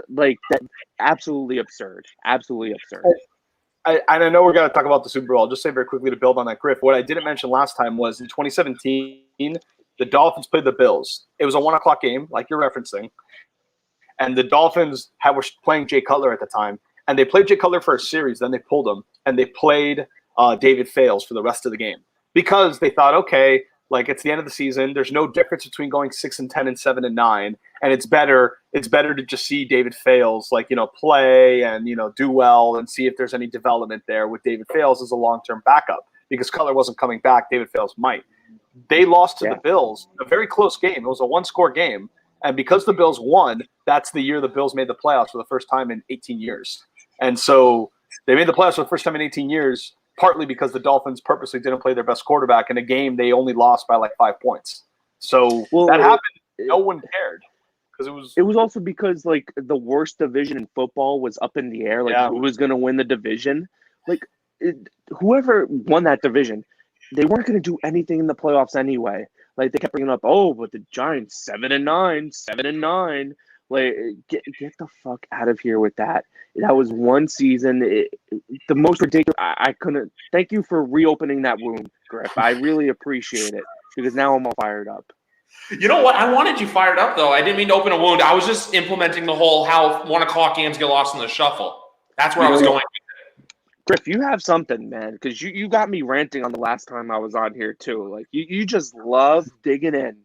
Like, that, absolutely absurd. Absolutely absurd. And I know we're going to talk about the Super Bowl. I'll just say very quickly to build on that, Griff. What I didn't mention last time was in 2017, the Dolphins played the Bills. It was a 1 o'clock game, like you're referencing. And the Dolphins were playing Jay Cutler at the time. And they played Jay Cutler for a series. Then they pulled him. And they played David Fales for the rest of the game. Because they thought, okay, like it's the end of the season. There's no difference between going 6-10 and 7-9. And it's better to just see David Fales, like, play and, do well and see if there's any development there with David Fales as a long-term backup. Because Cutler wasn't coming back, David Fales might. They lost to the Bills, a very close game. It was a 1-score game. And because the Bills won, that's the year the Bills made the playoffs for the first time in 18 years. And so they made the playoffs for the first time in 18 years, partly because the Dolphins purposely didn't play their best quarterback in a game they only lost by like 5 points. So that happened. No one cared. Because it was also because like the worst division in football was up in the air. Like who was going to win the division? Like whoever won that division, they weren't going to do anything in the playoffs anyway. Like they kept bringing up, but the Giants 7-9. Like get the fuck out of here with that. That was one season. The most ridiculous. I couldn't. Thank you for reopening that wound, Griff. I really appreciate it because now I'm all fired up. You know what? I wanted you fired up, though. I didn't mean to open a wound. I was just implementing the whole how 1 o'clock games get lost in the shuffle. That's where I was going. Griff, you have something, man, because you got me ranting on the last time I was on here, too. Like, you just love digging in.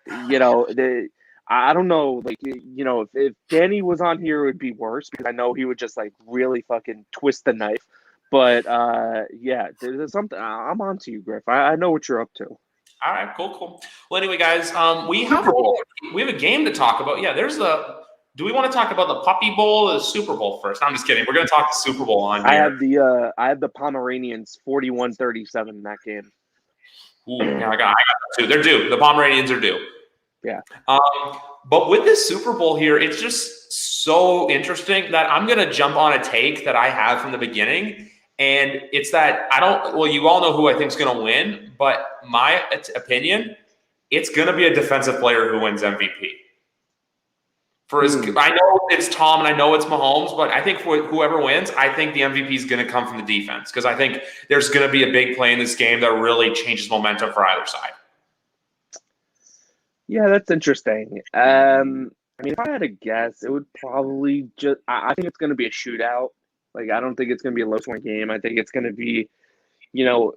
I don't know, like, if Danny was on here, it would be worse because I know he would just, like, really fucking twist the knife. But, there's something. I'm on to you, Griff. I know what you're up to. All right, cool. Well, anyway, guys, we have a game to talk about. Yeah, do we want to talk about the Puppy Bowl or the Super Bowl first? I'm just kidding. We're going to talk the Super Bowl on here. I have the Pomeranians 41-37 in that game. Ooh, yeah, I got that too. They're due. The Pomeranians are due. Yeah. But with this Super Bowl here, it's just so interesting that I'm going to jump on a take that I have from the beginning. And it's that you all know who I think is going to win, but my opinion, it's going to be a defensive player who wins MVP. I know it's Tom and I know it's Mahomes, but I think for whoever wins, I think the MVP is going to come from the defense because I think there's going to be a big play in this game that really changes momentum for either side. Yeah, that's interesting. If I had to guess, it would probably I think it's going to be a shootout. Like, I don't think it's going to be a low-scoring game. I think it's going to be,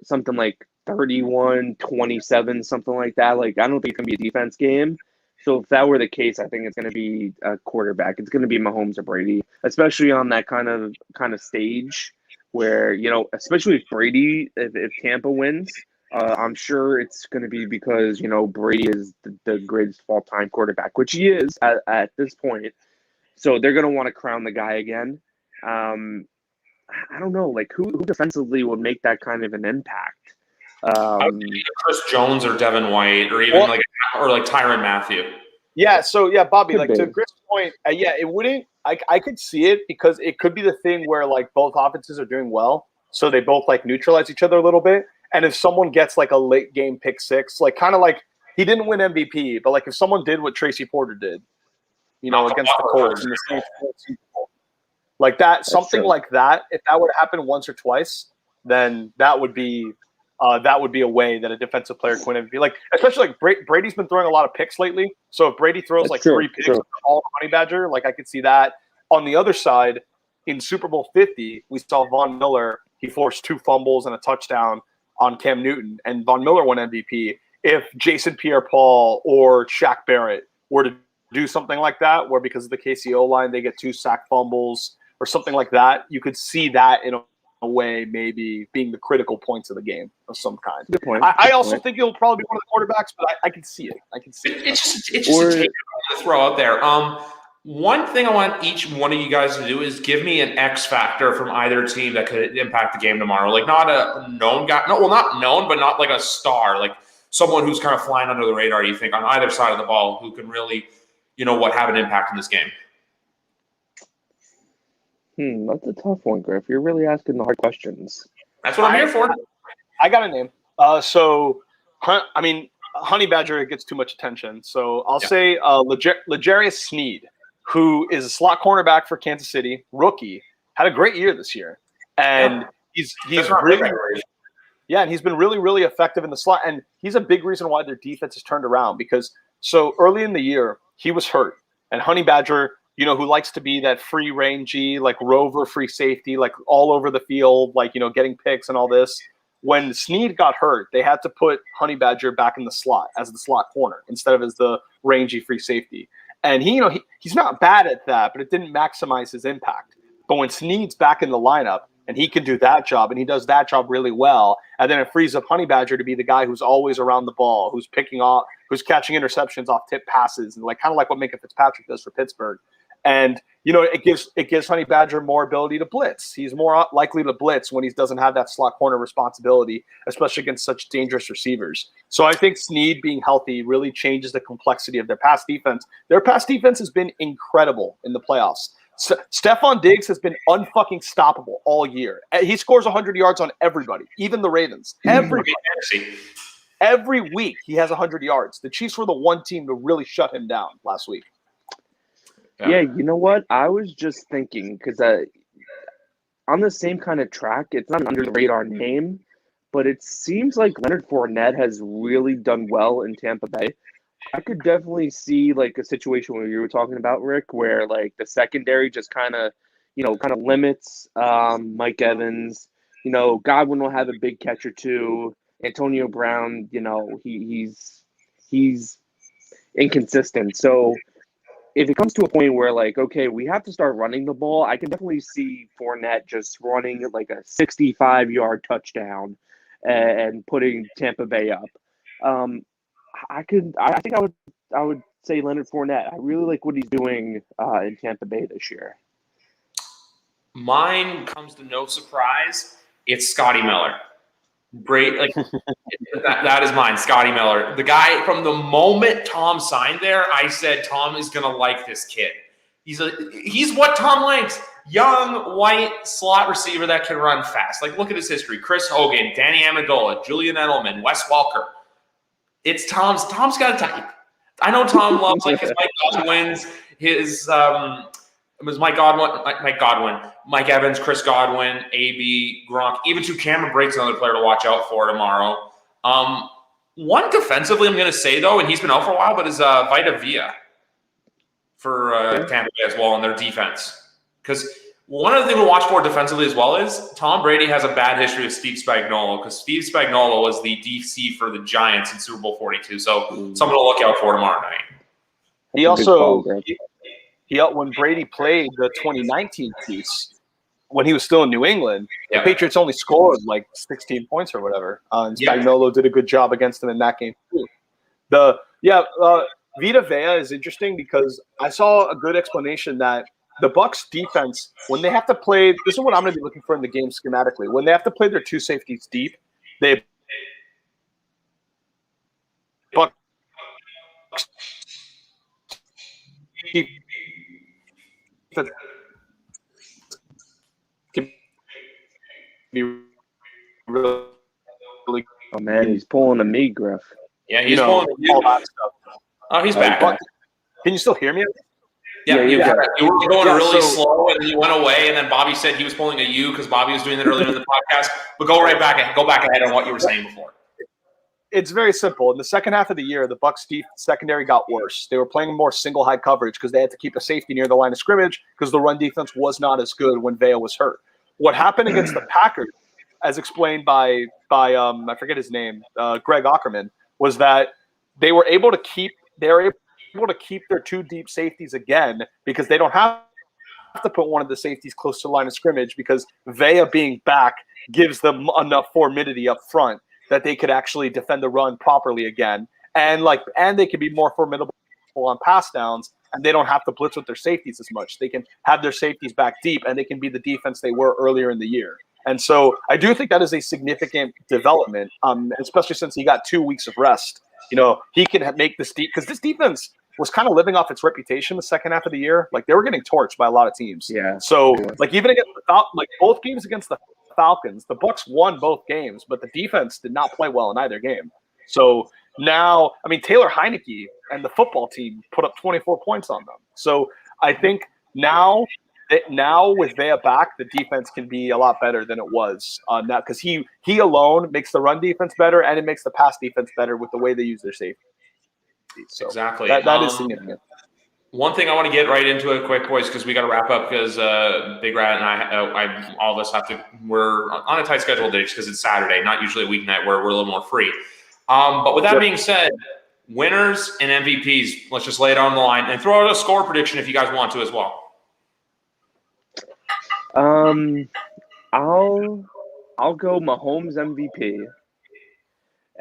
something like 31-27, something like that. Like, I don't think it's going to be a defense game. So if that were the case, I think it's going to be a quarterback. It's going to be Mahomes or Brady, especially on that kind of stage where, especially if Brady, if Tampa wins, I'm sure it's going to be because, Brady is the greatest of all-time quarterback, which he is at this point. So they're going to want to crown the guy again. I don't know, like who defensively would make that kind of an impact. Chris Jones or Devin White or even like Tyrann Mathieu. Yeah. So Bobby, Could like be. to Griff's point, it wouldn't. I could see it because it could be the thing where like both offenses are doing well, so they both like neutralize each other a little bit. And if someone gets like a late game pick six, like kind of like he didn't win MVP, but like if someone did what Tracy Porter did, against the Colts in the same Super Bowl. Like that, something like that. If that would happen once or twice, then that would be a way that a defensive player could win MVP. Like especially like Brady's been throwing a lot of picks lately. So if Brady throws like 3 picks, all Honey Badger, like I could see that. On the other side, in Super Bowl 50, we saw Von Miller. He forced 2 fumbles and a touchdown on Cam Newton, and Von Miller won MVP. If Jason Pierre-Paul or Shaq Barrett were to do something like that, where because of the KCO line they get 2 sack fumbles or something like that, you could see that in a way maybe being the critical points of the game of some kind. Good point. I also think he'll probably be one of the quarterbacks, but I can see it. It's just a take to throw out there. One thing I want each one of you guys to do is give me an X factor from either team that could impact the game tomorrow. Like not a known guy, no, well not known, but not like a star, like someone who's kind of flying under the radar. You think on either side of the ball who can really, have an impact in this game. That's a tough one, Griff. You're really asking the hard questions. That's what I'm here for. I got a name. Honey Badger gets too much attention. So I'll say L'Jarius Sneed, who is a slot cornerback for Kansas City, rookie, had a great year this year. And he's really and he's been really, really effective in the slot. And he's a big reason why their defense has turned around because so early in the year, he was hurt. And Honey Badger, who likes to be that free rangey, like rover free safety, like all over the field, like, getting picks and all this. When Sneed got hurt, they had to put Honey Badger back in the slot as the slot corner instead of as the rangy free safety. And he's not bad at that, but it didn't maximize his impact. But when Sneed's back in the lineup and he can do that job and he does that job really well, and then it frees up Honey Badger to be the guy who's always around the ball, who's picking off, who's catching interceptions off tip passes, and kind of like what Minka Fitzpatrick does for Pittsburgh. And it gives Honey Badger more ability to blitz. He's more likely to blitz when he doesn't have that slot corner responsibility, especially against such dangerous receivers. So I think Sneed being healthy really changes the complexity of their pass defense. Their pass defense has been incredible in the playoffs. Stephon Diggs has been unfucking stoppable all year. He scores 100 yards on everybody, even the Ravens. Every week he has 100 yards. The Chiefs were the one team to really shut him down last week. Yeah, you know what? I was just thinking because on the same kind of track, it's not an under-the-radar name, but it seems like Leonard Fournette has really done well in Tampa Bay. I could definitely see a situation where you were talking about, Rick, where the secondary just kind of limits Mike Evans. Godwin will have a big catch or two. Antonio Brown, he's inconsistent. So if it comes to a point where okay, we have to start running the ball, I can definitely see Fournette just running a 65-yard touchdown and putting Tampa Bay up. I think I would say Leonard Fournette. I really like what he's doing in Tampa Bay this year. Mine comes to no surprise. It's Scotty Miller. Great, that is mine, Scotty Miller. The guy, from the moment Tom signed there, I said Tom is gonna like this kid. He's what Tom likes. Young, white, slot receiver that can run fast. Look at his history. Chris Hogan, Danny Amendola, Julian Edelman, Wes Welker. It's Tom's got a type. I know Tom loves his Mike Godwins, Mike Evans, Chris Godwin, AB, Gronk, even to Cameron Brake's another player to watch out for tomorrow. One defensively, I'm going to say, though, and he's been out for a while, but is Vita Vea for Tampa Bay as well in their defense. Because one of the things to watch for defensively as well is Tom Brady has a bad history with Steve Spagnuolo, because Steve Spagnuolo was the DC for the Giants in Super Bowl 42. So something to look out for tomorrow night. He also when Brady played the 2019 Chiefs, when he was still in New England, the Patriots only scored 16 points or whatever. And Spagnuolo did a good job against them in that game too. Vita Vea is interesting because I saw a good explanation that the Bucs defense, when they have to play, this is what I'm going to be looking for in the game schematically. When they have to play their two safeties deep, they Bucs can be really. Oh man, he's pulling a me, Griff. Yeah, he's pulling all that stuff. Oh, he's back. Can you still hear me? Yeah, you were going really slow, and you went away, and then Bobby said he was pulling a U because Bobby was doing that earlier in the podcast. But go back ahead on what you were saying before. It's very simple. In the second half of the year, the Bucs secondary got worse. They were playing more single high coverage because they had to keep a safety near the line of scrimmage because the run defense was not as good when Vea was hurt. What happened against the Packers, as explained by I forget his name, Greg Ackerman, was that they were able to keep their two deep safeties again because they don't have to put one of the safeties close to the line of scrimmage because Vea being back gives them enough formidity up front that they could actually defend the run properly again. And they could be more formidable on pass downs and they don't have to blitz with their safeties as much. They can have their safeties back deep, and they can be the defense they were earlier in the year. And so I do think that is a significant development, especially since he got 2 weeks of rest. He can make this deep because this defense was kind of living off its reputation the second half of the year. Like, they were getting torched by a lot of teams. Yeah. So like, even against both games against the Falcons, the Bucs won both games, but the defense did not play well in either game. So now, I mean, Taylor Heineke and the football team put up 24 points on them. So I think now with Vea back, the defense can be a lot better than it was on that, because he alone makes the run defense better, and it makes the pass defense better with the way they use their safety. So exactly. That is significant. One thing I want to get right into it quick, boys, because we got to wrap up, because Big Rat and I all of us we're on a tight schedule today because it's Saturday, not usually a weeknight where we're a little more free. But with that being said, winners and MVPs, let's just lay it on the line and throw out a score prediction if you guys want to as well. I'll go Mahomes MVP,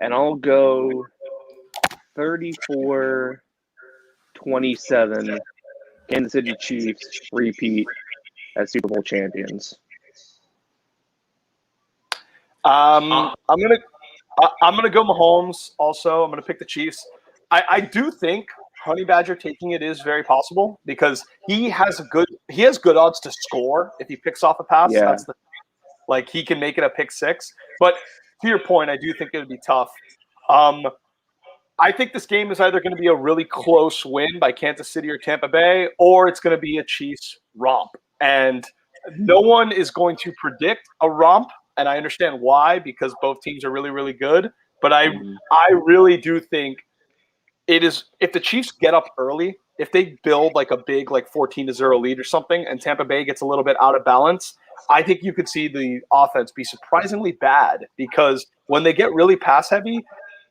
and I'll go 34-27 Kansas City Chiefs repeat as Super Bowl champions. I'm gonna go Mahomes. Also, I'm gonna pick the Chiefs. I do think Honey Badger taking it is very possible, because he has good odds to score if he picks off a pass. Yeah. That's he can make it a pick six. But to your point, I do think it would be tough. I think this game is either going to be a really close win by Kansas City or Tampa Bay, or it's going to be a Chiefs romp. And no one is going to predict a romp, and I understand why, because both teams are really, really good. But I really do think it is, if the Chiefs get up early, if they build a big 14-0 lead or something, and Tampa Bay gets a little bit out of balance, I think you could see the offense be surprisingly bad, because when they get really pass heavy,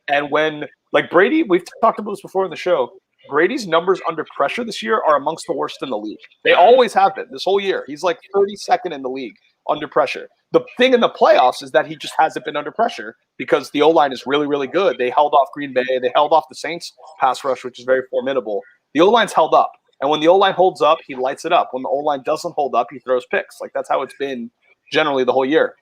and when Brady, we've talked about this before in the show, Brady's numbers under pressure this year are amongst the worst in the league. They always have been this whole year. He's 32nd in the league under pressure. The thing in the playoffs is that he just hasn't been under pressure because the O-line is really, really good. They held off Green Bay. They held off the Saints pass rush, which is very formidable. The O-line's held up. And when the O-line holds up, he lights it up. When the O-line doesn't hold up, he throws picks. That's how it's been generally the whole year.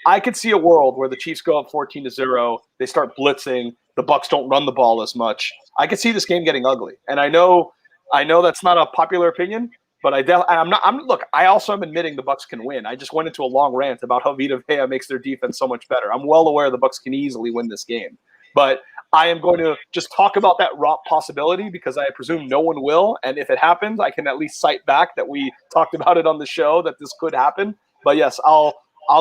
I could see a world where the Chiefs go up 14-0. They start blitzing. The Bucs don't run the ball as much. I could see this game getting ugly. And I know that's not a popular opinion, but I also am admitting the Bucs can win. I just went into a long rant about how Vita Vea makes their defense so much better. I'm well aware the Bucs can easily win this game. But I am going to just talk about that romp possibility, because I presume no one will. And if it happens, I can at least cite back that we talked about it on the show that this could happen. But yes, I'll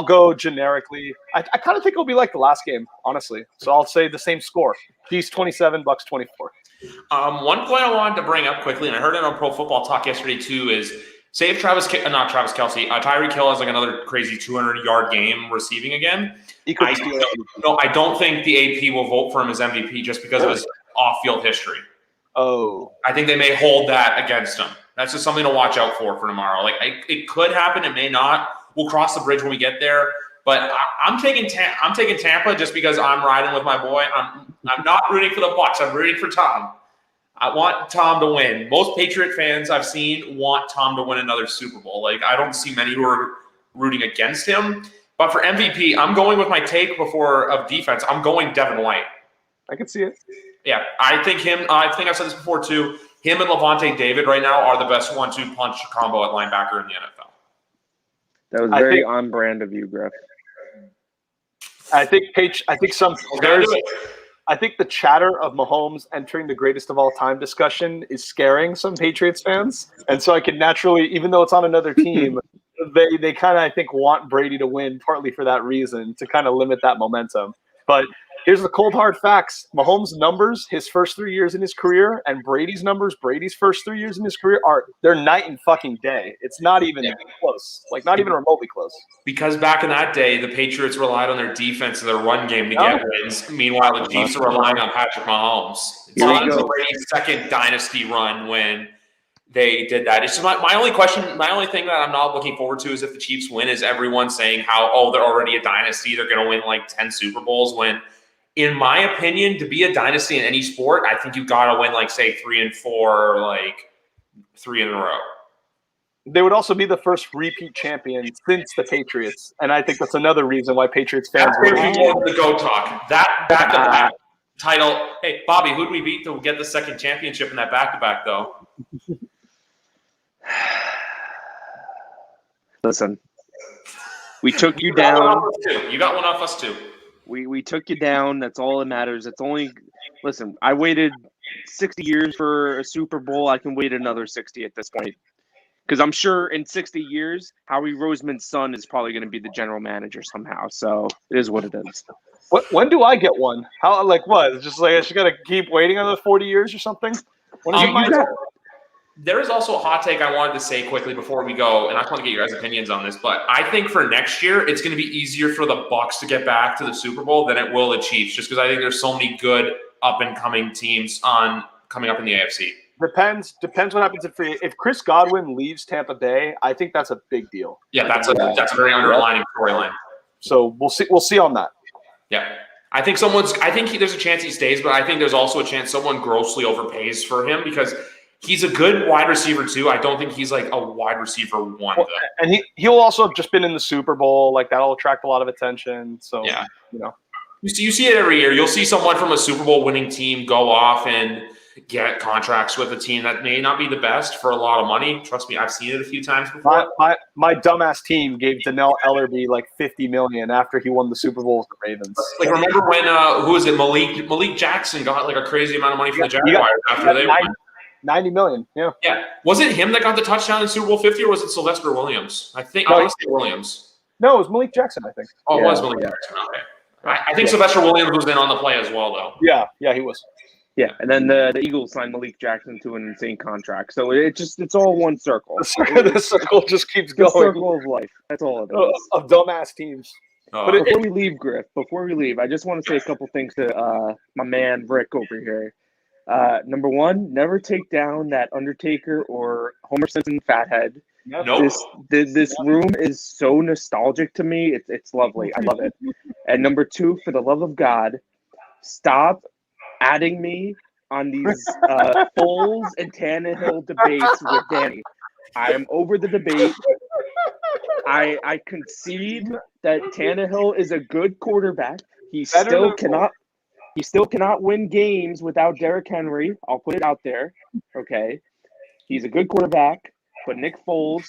go generically. I kind of think it'll be like the last game, honestly. So I'll say the same score. Chiefs 27, Bucs 24. One point I wanted to bring up quickly, and I heard it on Pro Football Talk yesterday too, is say if Tyreek Hill has another crazy 200-yard game receiving again, I don't think the AP will vote for him as MVP just because of his off-field history. Oh. I think they may hold that against him. That's just something to watch out for tomorrow. It could happen, it may not. We'll cross the bridge when we get there. But I'm taking Tampa just because I'm riding with my boy. I'm not rooting for the Bucs. I'm rooting for Tom. I want Tom to win. Most Patriot fans I've seen want Tom to win another Super Bowl. I don't see many who are rooting against him. But for MVP, I'm going with my take of defense. I'm going Devin White. I can see it. Yeah, I think him. I think I've said this before too. Him and Levante David right now are the best 1-2 punch combo at linebacker in the NFL. That was very on brand of you, Griff. I think the chatter of Mahomes entering the greatest of all time discussion is scaring some Patriots fans. And so I can naturally, even though it's on another team, they kind of, I think, want Brady to win partly for that reason, to kind of limit that momentum. But here's the cold hard facts. Mahomes' numbers his first 3 years in his career and Brady's numbers Brady's first 3 years in his career they're night and fucking day. It's not even close. Not even remotely close. Because back in that day, the Patriots relied on their defense and their run game to get wins. Meanwhile, the Chiefs are relying on Patrick Mahomes. It's not Brady's second dynasty run when they did that. It's just my only thing that I'm not looking forward to is if the Chiefs win, is everyone saying how, they're already a dynasty, they're going to win 10 Super Bowls, when in my opinion, to be a dynasty in any sport, I think you've got to win 3 and 4, 3 in a row. They would also be the first repeat champion since the Patriots, and I think that's another reason why Patriots fans That's were. the go talk. That back-to-back title. Hey, Bobby, who did we beat to get the second championship in that back-to-back, though? Listen, we took you down. You got one off us too. We took you down. That's all that matters. It's only listen. I waited 60 years for a Super Bowl. I can wait another 60 at this point. Because I'm sure in 60 years, Howie Roseman's son is probably going to be the general manager somehow. So it is what it is. When do I get one? How like what? It's just like I just got to keep waiting another 40 years or something? When is it my turn? There is also a hot take I wanted to say quickly before we go, and I just want to get your guys' opinions on this. But I think for next year, it's going to be easier for the Bucs to get back to the Super Bowl than it will the Chiefs, just because I think there's so many good up and coming teams coming up in the AFC. Depends what happens if Chris Godwin leaves Tampa Bay. I think that's a big deal. Yeah, that's a very underlining storyline. So we'll see on that. Yeah, I think there's a chance he stays, but I think there's also a chance someone grossly overpays for him because he's a good wide receiver too. I don't think he's like a wide receiver one. Well, and he'll also have just been in the Super Bowl. Like that'll attract a lot of attention. So yeah, you you see it every year. You'll see someone from a Super Bowl winning team go off and get contracts with a team that may not be the best for a lot of money. Trust me, I've seen it a few times before. My dumbass team gave Donnell Ellerbe like $50 million after he won the Super Bowl with the Ravens. Like remember when who was it? Malik Jackson got like a crazy amount of money from the Jaguars after they won. $90 million. Yeah. Yeah. Was it him that got the touchdown in Super Bowl 50 or was it Sylvester Williams? I want to say Williams. No, it was Malik Jackson, I think. Oh, it was Malik Jackson. Okay. I think Sylvester Williams was in on the play as well, though. Yeah, he was. Yeah, and then the Eagles signed Malik Jackson to an insane contract. So it's all one circle. The circle just keeps going. The circle of life. That's all it is. Of dumbass teams. Oh. But before we leave, Griff, I just want to say a couple things to my man Rick over here. Number one, never take down that Undertaker or Homer Simpson fathead. Nope. This room is so nostalgic to me. It's lovely. I love it. And number two, for the love of God, stop adding me on these Foles and Tannehill debates with Danny. I am over the debate. I concede that Tannehill is a good quarterback. He still cannot win games without Derrick Henry. I'll put it out there. Okay. He's a good quarterback, but Nick Foles,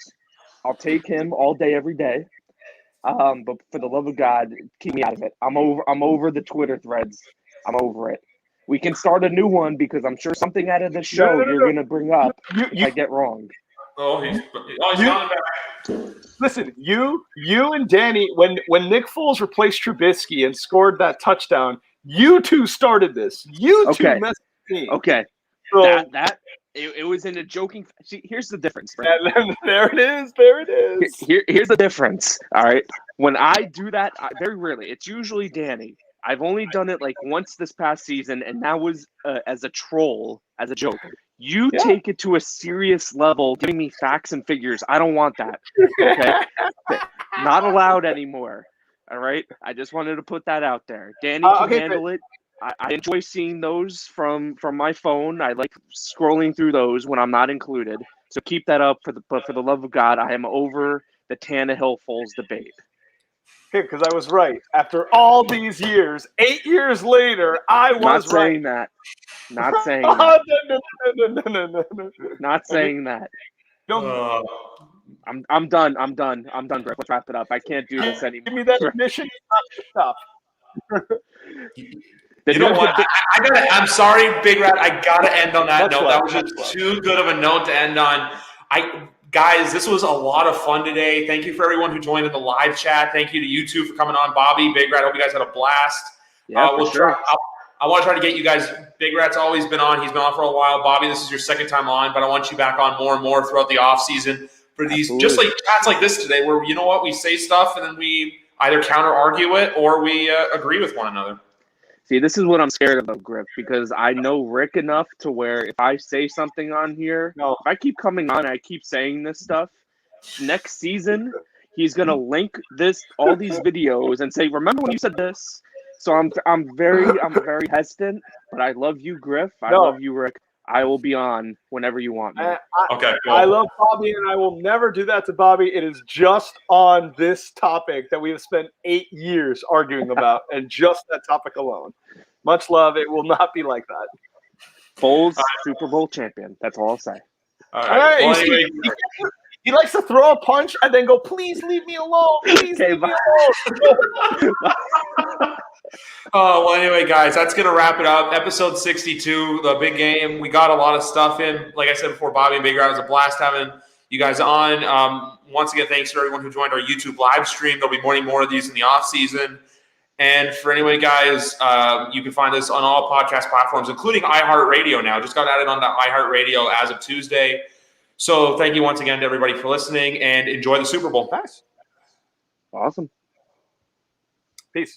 I'll take him all day, every day. But for the love of God, keep me out of it. I'm over the Twitter threads. I'm over it. We can start a new one because I'm sure something out of the show you're going to bring up if I get wrong. He's coming back. Listen, you and Danny, when Nick Foles replaced Trubisky and scored that touchdown, you two started this. You two messed with me. Okay. So, it was in a joking. See, here's the difference. Right? There it is. Here's the difference. All right. When I do that, very rarely. It's usually Danny. I've only done it like once this past season, and that was as a troll, as a joke. You take it to a serious level, giving me facts and figures. I don't want that. Okay? Not allowed anymore. All right? I just wanted to put that out there. Danny can handle it. I enjoy seeing those from my phone. I like scrolling through those when I'm not included. So keep that up. But for the love of God, I am over the Tannehill Foles debate. Okay, because I was right. After all these years, 8 years later, I was right. Not saying that. No. Not saying that. I'm done. I'm done, Greg. Let's wrap it up. I can't do this anymore. Give me that admission. Stop. You know what? I'm sorry, Big Rat. I gotta end on that note. That was just too good of a note to end on. Guys, this was a lot of fun today. Thank you for everyone who joined in the live chat. Thank you to you two for coming on. Bobby, Big Rat, I hope you guys had a blast. Yeah, I want to try to get you guys. Big Rat's always been on. He's been on for a while. Bobby, this is your second time on, but I want you back on more and more throughout the off season for these, just like chats like this today, where you know what, we say stuff and then we either counter argue it or we agree with one another. See, this is what I'm scared of, Griff, because I know Rick enough to where if I say something on here, if I keep coming on, I keep saying this stuff, next season, he's going to link all these videos and say, remember when you said this? So I'm very hesitant, but I love you, Griff. I love you, Rick. I will be on whenever you want me. Okay, cool. I love Bobby, and I will never do that to Bobby. It is just on this topic that we have spent 8 years arguing about, and just that topic alone. Much love. It will not be like that. Bulls Super Bowl champion. That's all I'll say. All All right. right, Well, you see, anyway, he likes to throw a punch and then go, "Please leave me alone. Please Okay, leave me alone." well, anyway, guys, that's going to wrap it up. Episode 62, the big game. We got a lot of stuff in. Like I said before, Bobby and Big Rat, it was a blast having you guys on. Once again, thanks to everyone who joined our YouTube live stream. There'll be more of these in the off season. And for anyway, guys, you can find us on all podcast platforms, including iHeartRadio now. Just got added on to iHeartRadio as of Tuesday. So thank you once again to everybody for listening, and enjoy the Super Bowl. Nice. Awesome. Peace.